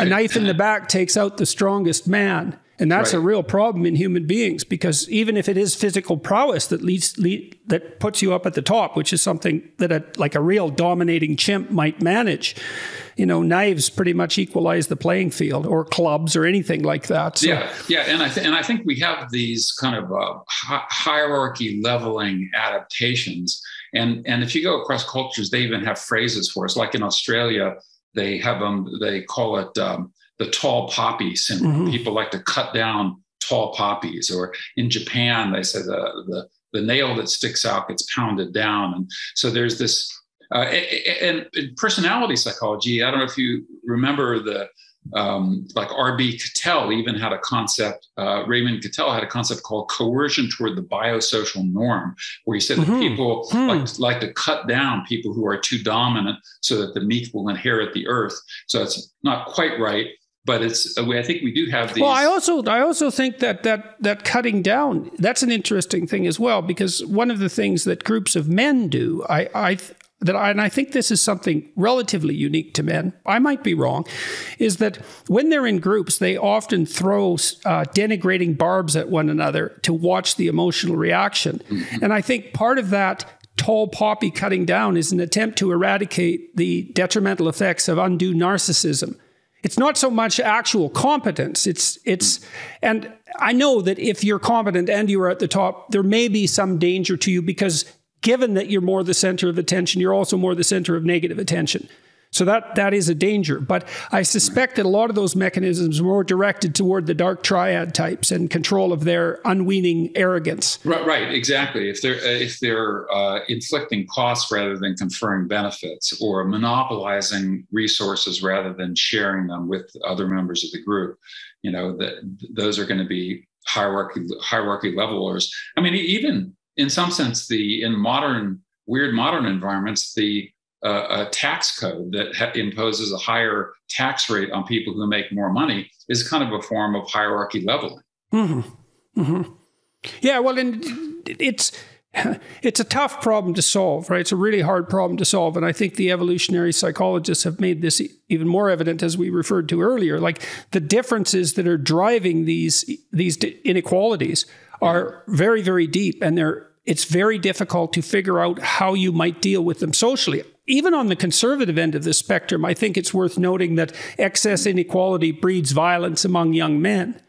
knife in the back takes out the strongest man. And that's a real problem in human beings, because even if it is physical prowess that puts you up at the top, which is something that a real dominating chimp might manage, knives pretty much equalize the playing field, or clubs or anything like that. So. Yeah. And I think we have these kind of hierarchy leveling adaptations. And if you go across cultures, they even have phrases for us. Like in Australia, they call it the tall poppy syndrome. Mm-hmm. People like to cut down tall poppies. Or in Japan, they say the nail that sticks out gets pounded down. And so there's this, and in personality psychology, I don't know if you remember like R.B. Cattell even had a concept, Raymond Cattell had a concept called coercion toward the biosocial norm, where he said that people like to cut down people who are too dominant so that the meek will inherit the earth. So it's not quite right. But I think we do have these. Well, I also think that cutting down, that's an interesting thing as well, because one of the things that groups of men do, I and I think this is something relatively unique to men, I might be wrong, is that when they're in groups, they often throw denigrating barbs at one another to watch the emotional reaction. Mm-hmm. And I think part of that tall poppy cutting down is an attempt to eradicate the detrimental effects of undue narcissism. It's not so much actual competence. And I know that if you're competent and you are at the top, there may be some danger to you because given that you're more the center of attention, you're also more the center of negative attention. So that is a danger. But I suspect that a lot of those mechanisms are more directed toward the dark triad types and control of their unweaning arrogance. Right, exactly. If they're inflicting costs rather than conferring benefits, or monopolizing resources rather than sharing them with other members of the group, those are going to be hierarchy levelers. I mean, even in some sense, in weird modern environments, a tax code that imposes a higher tax rate on people who make more money is kind of a form of hierarchy leveling. Mm-hmm. Mm-hmm. Yeah, well, and it's a tough problem to solve, right? It's a really hard problem to solve. And I think the evolutionary psychologists have made this even more evident, as we referred to earlier. Like the differences that are driving these inequalities are very, very deep, and it's very difficult to figure out how you might deal with them socially. Even on the conservative end of the spectrum, I think it's worth noting that excess inequality breeds violence among young men.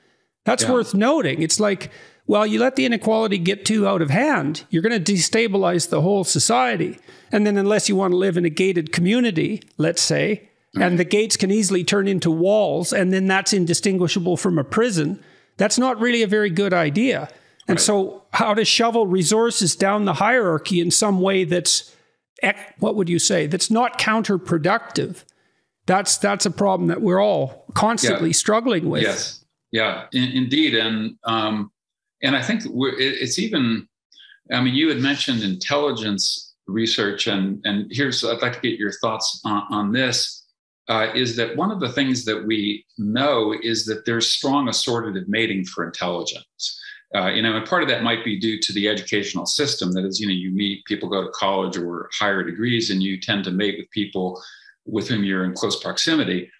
That's worth noting. It's like, well, you let the inequality get too out of hand, you're going to destabilize the whole society. And then unless you want to live in a gated community, let's say, and the gates can easily turn into walls, and then that's indistinguishable from a prison, that's not really a very good idea. And so how to shovel resources down the hierarchy in some way that's, what would you say, that's not counterproductive, that's a problem that we're all constantly struggling with. Yes, indeed. And I think it's even, I mean, you had mentioned intelligence research, and I'd like to get your thoughts on this, is that one of the things that we know is that there's strong assortative mating for intelligence. And part of that might be due to the educational system. That is, you meet people, go to college or higher degrees, and you tend to mate with people with whom you're in close proximity.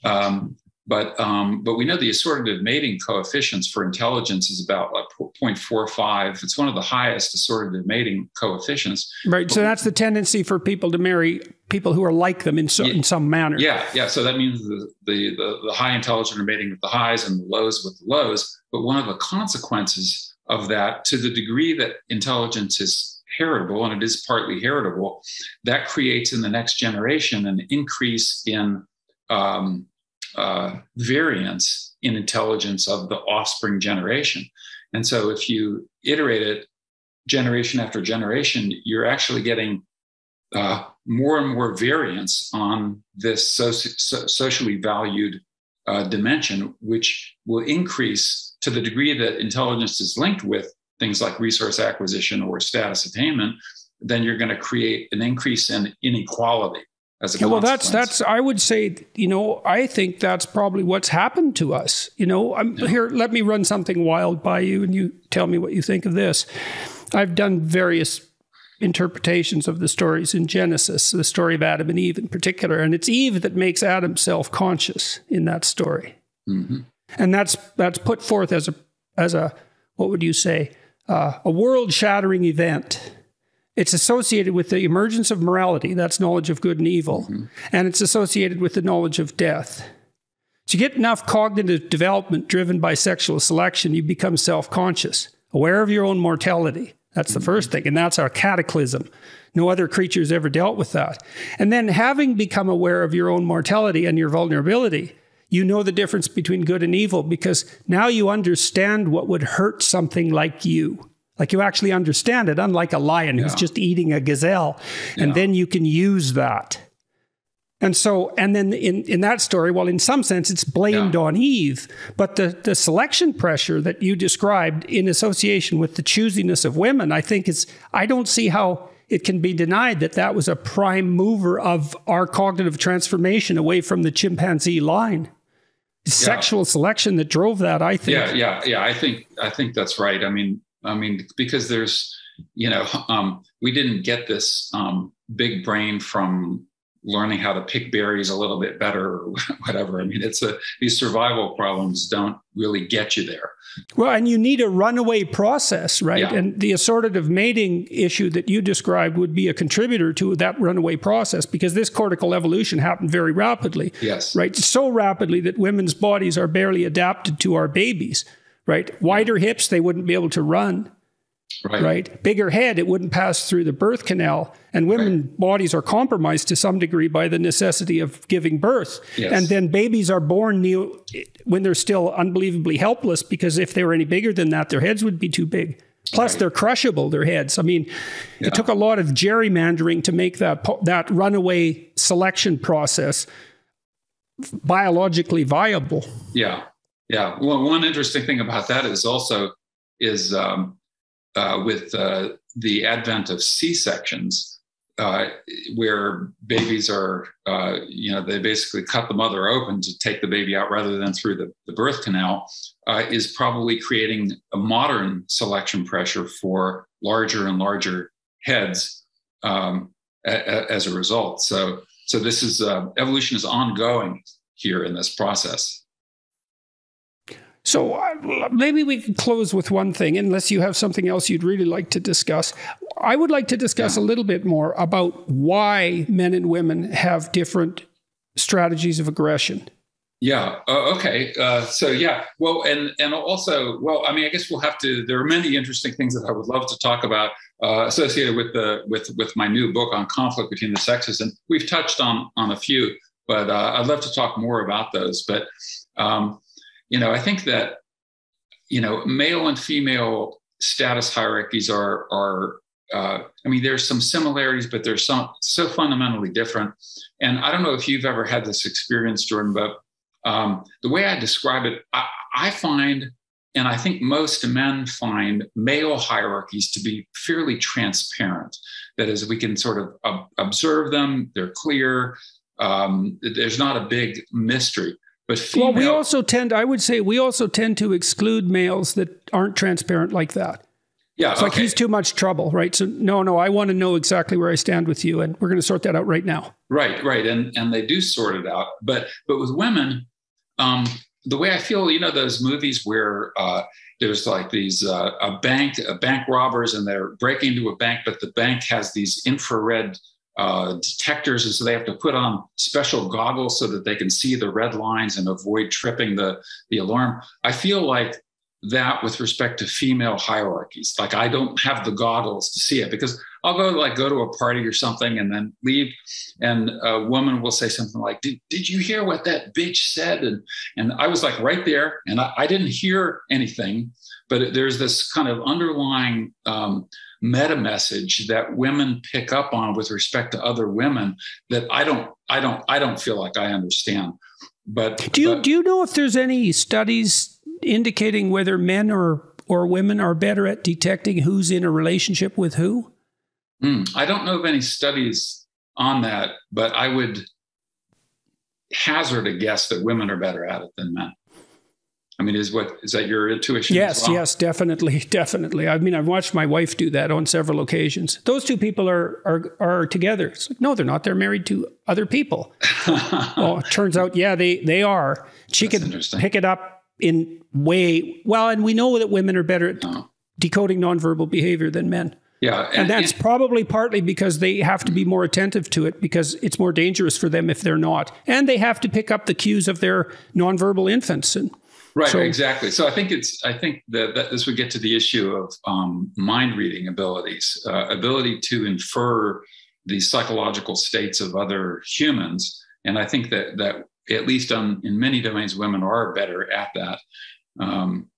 But we know the assortative mating coefficients for intelligence is about 0.45. It's one of the highest assortative mating coefficients. Right. So that's the tendency for people to marry people who are like them in some manner. Yeah. So that means the high intelligent are mating with the highs and the lows with the lows. But one of the consequences of that, to the degree that intelligence is heritable, and it is partly heritable, that creates in the next generation an increase in variance in intelligence of the offspring generation. And so if you iterate it generation after generation, you're actually getting more and more variance on this socially valued dimension, which will increase to the degree that intelligence is linked with things like resource acquisition or status attainment. Then you're going to create an increase in inequality. Well, that's. I would say, I think that's probably what's happened to us. Here, let me run something wild by you, and you tell me what you think of this. I've done various interpretations of the stories in Genesis, the story of Adam and Eve in particular, and it's Eve that makes Adam self-conscious in that story, and that's put forth as a what would you say, a world-shattering event. It's associated with the emergence of morality, that's knowledge of good and evil, and it's associated with the knowledge of death. So you get enough cognitive development driven by sexual selection, you become self-conscious, aware of your own mortality. That's the first thing, and that's our cataclysm. No other creature's ever dealt with that. And then having become aware of your own mortality and your vulnerability, you know the difference between good and evil because now you understand what would hurt something like you. Like you actually understand it, unlike a lion who's just eating a gazelle. And then you can use that. And so, and then in that story, well, in some sense, it's blamed on Eve. But the selection pressure that you described in association with the choosiness of women, I think I don't see how it can be denied that was a prime mover of our cognitive transformation away from the chimpanzee line. Sexual selection that drove that, I think. I think that's right. I mean, because there's, we didn't get this big brain from learning how to pick berries a little bit better or whatever. I mean, these survival problems don't really get you there. Well, and you need a runaway process, right? Yeah. And the assortative mating issue that you described would be a contributor to that runaway process, because this cortical evolution happened very rapidly. Yes. Right? So rapidly that women's bodies are barely adapted to our babies, right? Wider hips, they wouldn't be able to run. Right. Bigger head, it wouldn't pass through the birth canal. And women's bodies are compromised to some degree by the necessity of giving birth. Yes. And then babies are born when they're still unbelievably helpless, because if they were any bigger than that, their heads would be too big. Plus, they're crushable, their heads. I mean, it took a lot of gerrymandering to make that runaway selection process biologically viable. Yeah. Yeah. Well, one interesting thing about that is with the advent of C-sections, where babies are, they basically cut the mother open to take the baby out rather than through the birth canal, is probably creating a modern selection pressure for larger and larger heads as a result. So this is evolution is ongoing here in this process. So maybe we can close with one thing, unless you have something else you'd really like to discuss. I would like to discuss a little bit more about why men and women have different strategies of aggression. Yeah. Okay. Well, and also, well, I mean, I guess we'll have to. There are many interesting things that I would love to talk about associated with my new book on conflict between the sexes, and we've touched on a few, but I'd love to talk more about those. But I think that male and female status hierarchies are. I mean, there's some similarities, but there's some so fundamentally different. And I don't know if you've ever had this experience, Jordan, but the way I describe it, I find, and I think most men find, male hierarchies to be fairly transparent. That is, we can sort of observe them, they're clear, there's not a big mystery. But female, well, I would say we also tend to exclude males that aren't transparent like that. Yeah, it's like he's too much trouble, right? So no, I want to know exactly where I stand with you, and we're going to sort that out right now. Right, and they do sort it out. But with women, the way I feel, those movies where there's like these bank robbers, and they're breaking into a bank, but the bank has these infrared detectors, and so they have to put on special goggles so that they can see the red lines and avoid tripping the alarm. I feel like that with respect to female hierarchies. Like, I don't have the goggles to see it, because I'll go to a party or something and then leave, and a woman will say something like, did you hear what that bitch said? And I was like right there, and I didn't hear anything, but there's this kind of underlying meta message that women pick up on with respect to other women that I don't feel like I understand. But do you know if there's any studies indicating whether men or women are better at detecting who's in a relationship with who? I don't know of any studies on that, but I would hazard a guess that women are better at it than men. I mean, is that your intuition? Yes, as well? Yes, definitely. I mean, I've watched my wife do that on several occasions. Those two people are together. It's like, no, they're not. They're married to other people. Well, it turns out, they are. She could pick it up in and we know that women are better at decoding nonverbal behavior than men. Yeah. And that's probably partly because they have to be more attentive to it, because it's more dangerous for them if they're not. And they have to pick up the cues of their nonverbal infants. Right, exactly. So I think that this would get to the issue of mind reading abilities, ability to infer the psychological states of other humans. And I think that at least in many domains, women are better at that.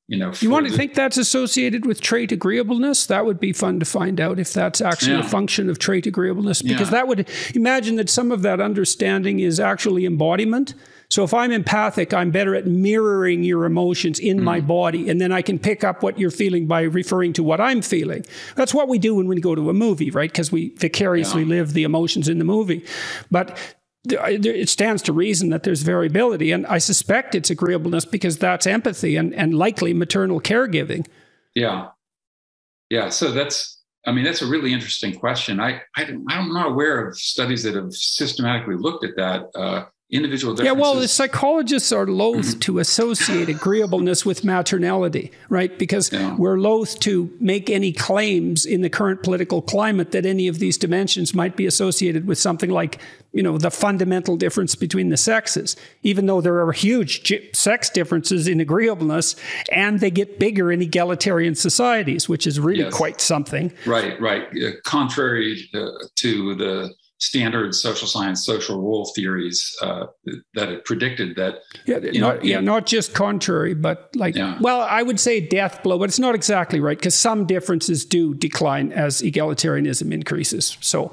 You want to think that's associated with trait agreeableness? That would be fun to find out if that's actually a function of trait agreeableness, because that would imagine that some of that understanding is actually embodiment. So if I'm empathic, I'm better at mirroring your emotions in my body, and then I can pick up what you're feeling by referring to what I'm feeling. That's what we do when we go to a movie, right? Because we vicariously live the emotions in the movie. But it stands to reason that there's variability, and I suspect it's agreeableness because that's empathy and likely maternal caregiving. Yeah. So that's I mean, that's a really interesting question. I'm not aware of studies that have systematically looked at that. Individual differences. Yeah, well, the psychologists are loath to associate agreeableness with maternality, right? Because we're loath to make any claims in the current political climate that any of these dimensions might be associated with something like, the fundamental difference between the sexes, even though there are huge sex differences in agreeableness, and they get bigger in egalitarian societies, which is really quite something. Right. Contrary to the standard social science, social role theories that had predicted that. Not just contrary, but well, I would say death blow, but it's not exactly right, because some differences do decline as egalitarianism increases. So,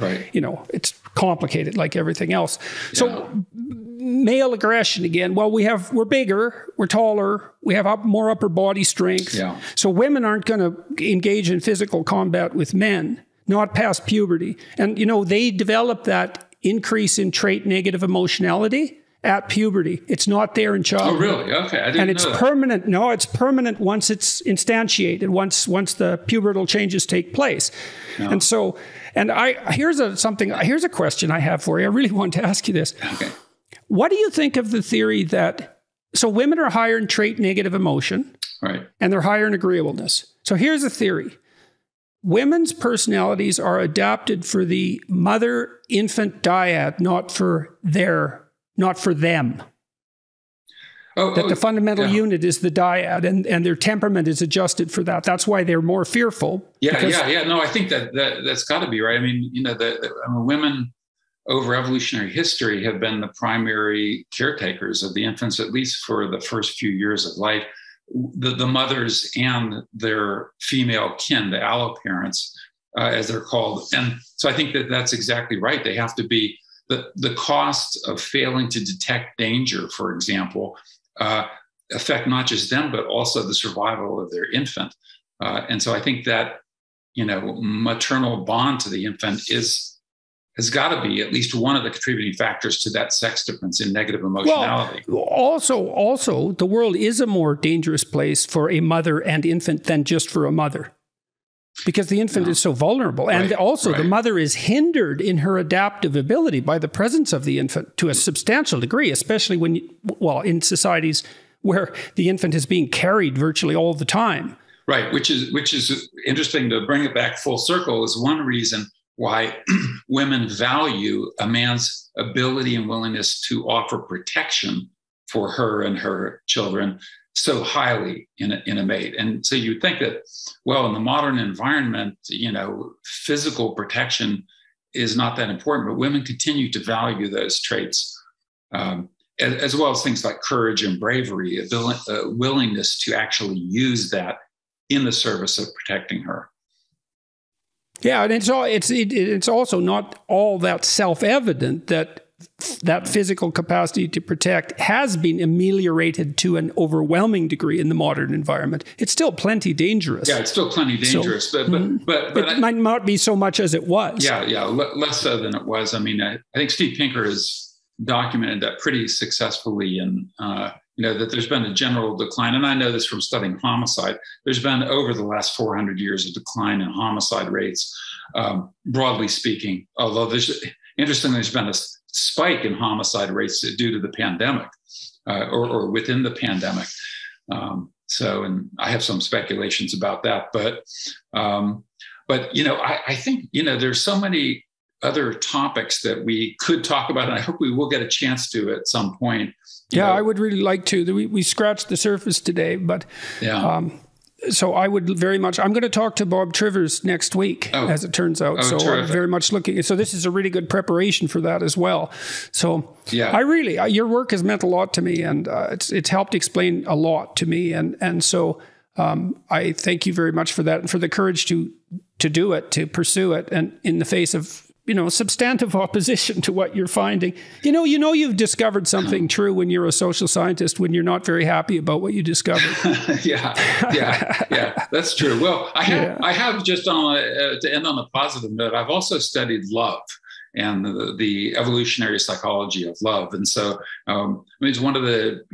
it's complicated like everything else. So male aggression again, well, we're bigger, we're taller, we have more upper body strength. Yeah. So women aren't going to engage in physical combat with men. Not past puberty. And, they develop that increase in trait negative emotionality at puberty. It's not there in childhood. Oh, really? Okay. I didn't know and it's that. Permanent. No, it's permanent once it's instantiated, once the pubertal changes take place. No. And so, here's a question I have for you. I really want to ask you this. Okay. What do you think of the theory that, so women are higher in trait negative emotion, right, and they're higher in agreeableness. So here's a theory. Women's personalities are adapted for the mother-infant dyad, not for them. The fundamental unit is the dyad, and their temperament is adjusted for that. That's why they're more fearful. Yeah. No, I think that's got to be right. I mean, women over evolutionary history have been the primary caretakers of the infants, at least for the first few years of life. The mothers and their female kin, the alloparents, as they're called. And so I think that's exactly right. They have to be, the cost of failing to detect danger, for example, affect not just them, but also the survival of their infant. And so I think that, maternal bond to the infant has got to be at least one of the contributing factors to that sex difference in negative emotionality. Well, also, the world is a more dangerous place for a mother and infant than just for a mother, because the infant is so vulnerable. And also the mother is hindered in her adaptive ability by the presence of the infant to a substantial degree, especially in societies where the infant is being carried virtually all the time. Right, which is interesting to bring it back full circle, is one reason why women value a man's ability and willingness to offer protection for her and her children so highly in a mate. And so you'd think that, well, in the modern environment, physical protection is not that important, but women continue to value those traits, as well as things like courage and bravery, a willingness to actually use that in the service of protecting her. Yeah, and it's also not all that self-evident that physical capacity to protect has been ameliorated to an overwhelming degree in the modern environment. It's still plenty dangerous. Yeah, it's still plenty dangerous, but it might not be so much as it was. Yeah, less so than it was. I mean, I think Steve Pinker has documented that pretty successfully, and that there's been a general decline. And I know this from studying homicide. There's been, over the last 400 years, a decline in homicide rates, broadly speaking. Although interestingly, there's been a spike in homicide rates due to the pandemic, or within the pandemic. And I have some speculations about that. But I think there's so many other topics that we could talk about, and I hope we will get a chance to at some point. Yeah, I would really like to. We scratched the surface today, but so I would very much. I'm going to talk to Bob Trivers next week, as it turns out. So terrific. I'm very much looking. So this is a really good preparation for that as well. So your work has meant a lot to me, and it's helped explain a lot to me, and so I thank you very much for that, and for the courage to do it, to pursue it, and in the face of substantive opposition to what you're finding. You've discovered something true when you're a social scientist, when you're not very happy about what you discovered. Yeah, that's true. Well, I have just to end on a positive note, I've also studied love and the evolutionary psychology of love. And so it's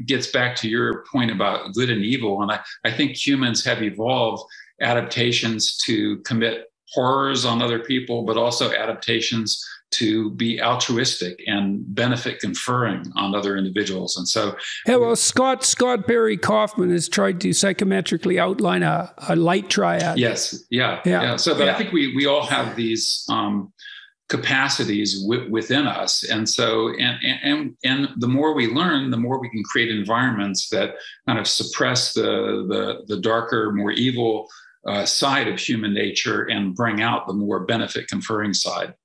gets back to your point about good and evil. And I think humans have evolved adaptations to commit horrors on other people, but also adaptations to be altruistic and benefit conferring on other individuals. And so, yeah, well, Scott Barry Kaufman has tried to psychometrically outline a light triad. Yes, yeah. So, but I think we all have these capacities within us, and so and the more we learn, the more we can create environments that kind of suppress the darker, more evil side of human nature and bring out the more benefit conferring side.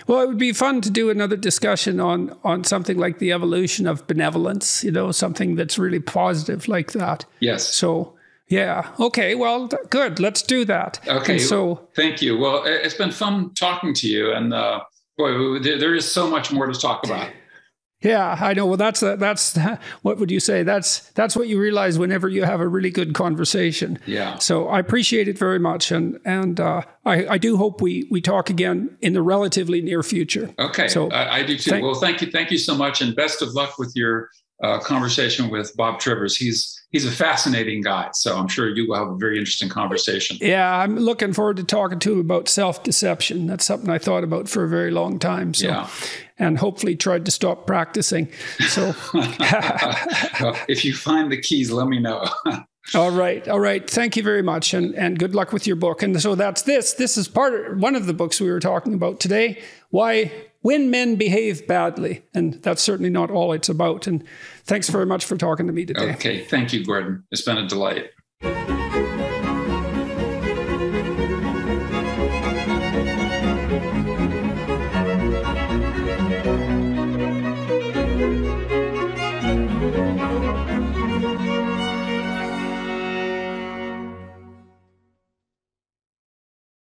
Well, it would be fun to do another discussion on something like the evolution of benevolence, something that's really positive like that. Yes. So, yeah. Okay. Well, good. Let's do that. Okay. And so, thank you. Well, it's been fun talking to you. And boy, there is so much more to talk about. Yeah, I know. Well, that's what would you say? That's what you realize whenever you have a really good conversation. Yeah. So I appreciate it very much, and I do hope we talk again in the relatively near future. Okay. So I do too. Well, thank you so much, and best of luck with your conversation with Bob Trivers. He's a fascinating guy, so I'm sure you will have a very interesting conversation. Yeah, I'm looking forward to talking to him about self-deception. That's something I thought about for a very long time. So. Yeah. And hopefully tried to stop practicing. So, well, if you find the keys, let me know. All right. Thank you very much, and good luck with your book. And so that's this. This is one of the books we were talking about today. When Men Behave Badly, and that's certainly not all it's about. And thanks very much for talking to me today. Okay, thank you, Gordon. It's been a delight.